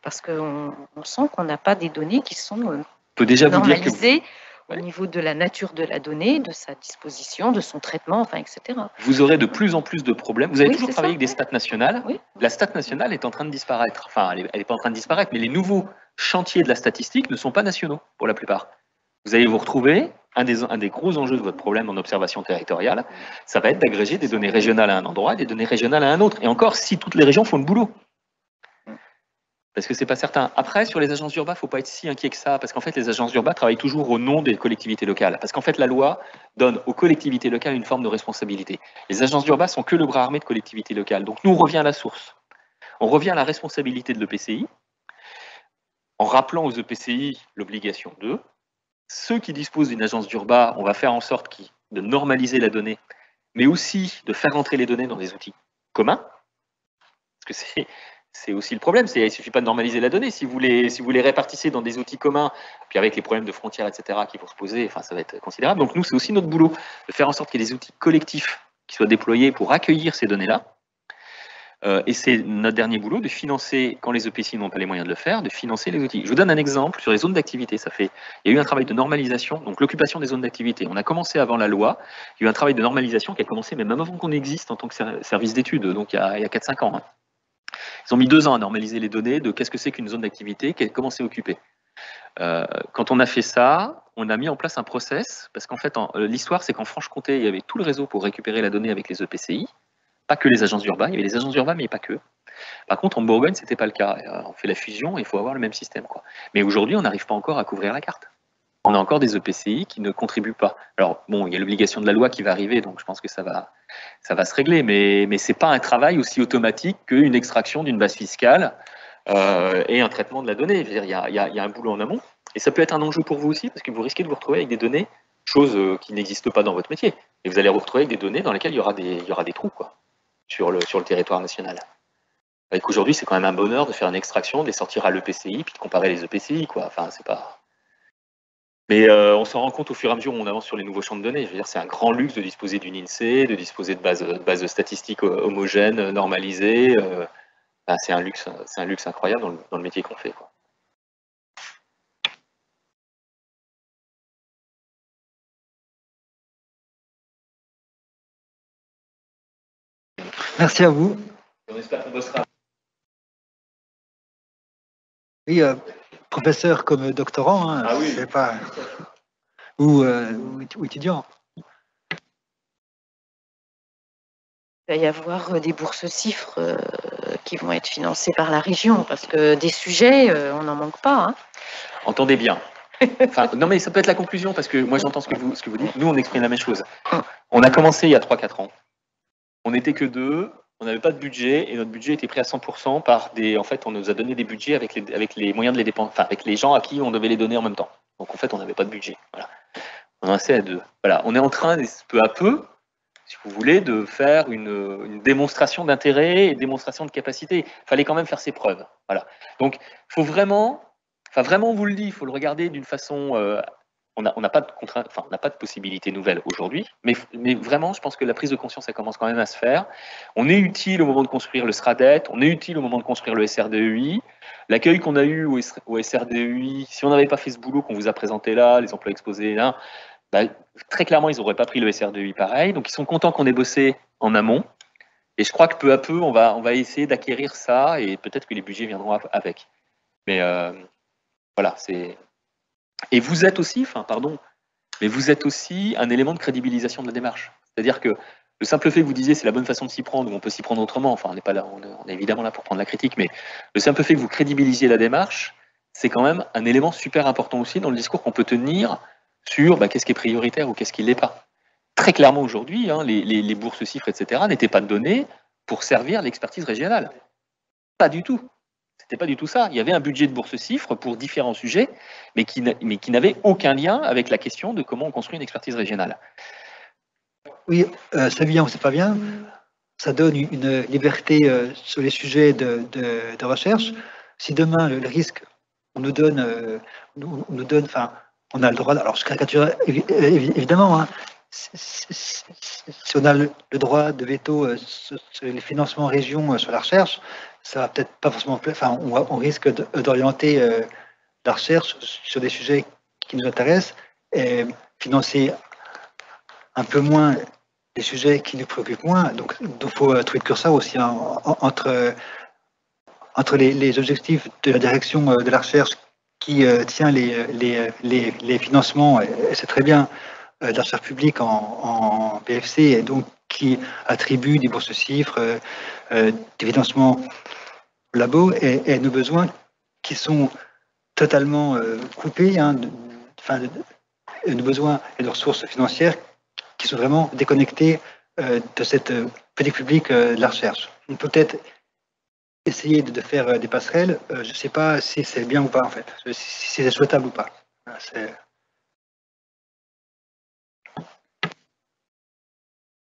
parce qu'on sent qu'on n'a pas des données qui sont normalisées au niveau de la nature de la donnée, de sa disposition, de son traitement, etc. Vous aurez de plus en plus de problèmes. Vous avez toujours travaillé avec des stats nationales. Oui. La stat nationale est en train de disparaître. Enfin, elle n'est pas en train de disparaître, mais les nouveaux chantiers de la statistique ne sont pas nationaux, pour la plupart. Vous allez vous retrouver, un des gros enjeux de votre problème en observation territoriale, ça va être d'agréger des données régionales à un endroit et des données régionales à un autre. Et encore, si toutes les régions font le boulot. Parce que c'est pas certain. Après, sur les agences d'urbain, il ne faut pas être si inquiet que ça, parce qu'en fait, les agences d'urbain travaillent toujours au nom des collectivités locales. Parce qu'en fait, la loi donne aux collectivités locales une forme de responsabilité. Les agences d'urbain sont que le bras armé de collectivités locales. Donc nous, on revient à la source. On revient à la responsabilité de l'EPCI, en rappelant aux EPCI l'obligation d'eux. Ceux qui disposent d'une agence d'urbain, on va faire en sorte de normaliser la donnée, mais aussi de faire entrer les données dans des outils communs. Parce que c'est aussi le problème, il ne suffit pas de normaliser la donnée. Si vous les répartissez dans des outils communs, puis avec les problèmes de frontières, etc., qui vont se poser, ça va être considérable. Donc nous, c'est aussi notre boulot de faire en sorte qu'il y ait des outils collectifs qui soient déployés pour accueillir ces données-là. Et c'est notre dernier boulot de financer, quand les EPCI n'ont pas les moyens de le faire, de financer les outils. Je vous donne un exemple sur les zones d'activité. Il y a eu un travail de normalisation, donc l'occupation des zones d'activité. On a commencé avant la loi, il y a eu un travail de normalisation qui a commencé même avant qu'on existe en tant que service d'études, donc il y a 4-5 ans. Ils ont mis 2 ans à normaliser les données de qu'est-ce que c'est qu'une zone d'activité, comment c'est occupé. Quand on a fait ça, on a mis en place un process, parce qu'en fait, l'histoire, c'est qu'en Franche-Comté, il y avait tout le réseau pour récupérer la donnée avec les EPCI, pas que les agences d'urbain, il y avait les agences d'urbain, mais pas que. Par contre, en Bourgogne, c'était pas le cas. On fait la fusion, il faut avoir le même système, quoi. Mais aujourd'hui, on n'arrive pas encore à couvrir la carte. On a encore des EPCI qui ne contribuent pas. Alors, bon, il y a l'obligation de la loi qui va arriver, donc je pense que ça va se régler, mais c'est pas un travail aussi automatique qu'une extraction d'une base fiscale et un traitement de la donnée. Je veux dire, il y a un boulot en amont, et ça peut être un enjeu pour vous aussi, parce que vous risquez de vous retrouver avec des données, choses qui n'existent pas dans votre métier, et vous allez vous retrouver avec des données dans lesquelles il y aura des trous, quoi, sur le territoire national. Et qu'aujourd'hui, c'est quand même un bonheur de faire une extraction, de les sortir à l'EPCI, puis de comparer les EPCI, quoi. Enfin, c'est pas... Mais on s'en rend compte au fur et à mesure où on avance sur les nouveaux champs de données. Je veux dire, c'est un grand luxe de disposer d'une INSEE, de disposer de bases statistiques homogènes, normalisées. Enfin, c'est un luxe incroyable dans le métier qu'on fait, quoi. Merci à vous. On espère qu'on bossera. Oui, professeur comme doctorant, hein, Ah oui. c'est pas... ou étudiant. Il va y avoir des bourses CIFRE qui vont être financées par la région, parce que des sujets, on n'en manque pas. Hein. Entendez bien. Enfin, non, mais ça peut être la conclusion, parce que moi j'entends ce que vous dites. Nous, on exprime la même chose. On a commencé il y a 3-4 ans. On n'était que 2, on n'avait pas de budget, et notre budget était pris à 100% par des... En fait, on nous a donné des budgets avec les moyens de les dépenser, enfin, avec les gens à qui on devait les donner en même temps. Donc en fait, on n'avait pas de budget. Voilà. On en a assez à 2. Voilà. On est en train, peu à peu, si vous voulez, de faire une démonstration d'intérêt et une démonstration de capacité. Il fallait quand même faire ses preuves. Voilà. Donc, il faut vraiment, on vous le dit, il faut le regarder d'une façon... on n'a pas de contrainte, enfin, on n'a pas de possibilité nouvelle aujourd'hui, mais vraiment, je pense que la prise de conscience, ça commence quand même à se faire. On est utile au moment de construire le SRADET, on est utile au moment de construire le SRDEI. L'accueil qu'on a eu au SRDEI, si on n'avait pas fait ce boulot qu'on vous a présenté là, les emplois exposés là, bah, très clairement, ils n'auraient pas pris le SRDEI pareil. Donc, ils sont contents qu'on ait bossé en amont. Et je crois que peu à peu, on va essayer d'acquérir ça, et peut-être que les budgets viendront avec. Mais voilà, c'est... Et vous êtes aussi, mais vous êtes aussi un élément de crédibilisation de la démarche. C'est-à-dire que le simple fait que vous disiez c'est la bonne façon de s'y prendre, ou on peut s'y prendre autrement, enfin on n'est pas là, on est évidemment là pour prendre la critique, mais le simple fait que vous crédibilisiez la démarche, c'est quand même un élément super important aussi dans le discours qu'on peut tenir sur qu'est-ce qui est prioritaire ou qu'est-ce qui ne l'est pas. Très clairement aujourd'hui, hein, les bourses CIFRE, etc., n'étaient pas données pour servir l'expertise régionale. Pas du tout. C'était pas du tout ça. Il y avait un budget de bourse CIFRE pour différents sujets, mais qui n'avait aucun lien avec la question de comment on construit une expertise régionale. Oui, c'est bien ou c'est pas bien. Ça donne une liberté sur les sujets de recherche. Si demain, le risque, on nous donne, enfin, on a le droit, alors je caricature évidemment, hein, si on a le droit de veto sur les financements en région sur la recherche, ça va peut-être pas forcément, enfin, on risque d'orienter la recherche sur des sujets qui nous intéressent et financer un peu moins des sujets qui nous préoccupent moins. Donc il faut trouver le curseur aussi hein, entre les objectifs de la direction de la recherche qui tient les financements, et c'est très bien, de la recherche publique en BFC, et donc qui attribue des bourses CIFRE, des financements labo, et nos besoins qui sont totalement coupés, hein, nos besoins et nos ressources financières qui sont vraiment déconnectés de cette politique publique de la recherche. On peut peut-être essayer de faire des passerelles, je ne sais pas si c'est bien ou pas en fait, si c'est souhaitable ou pas. C'est...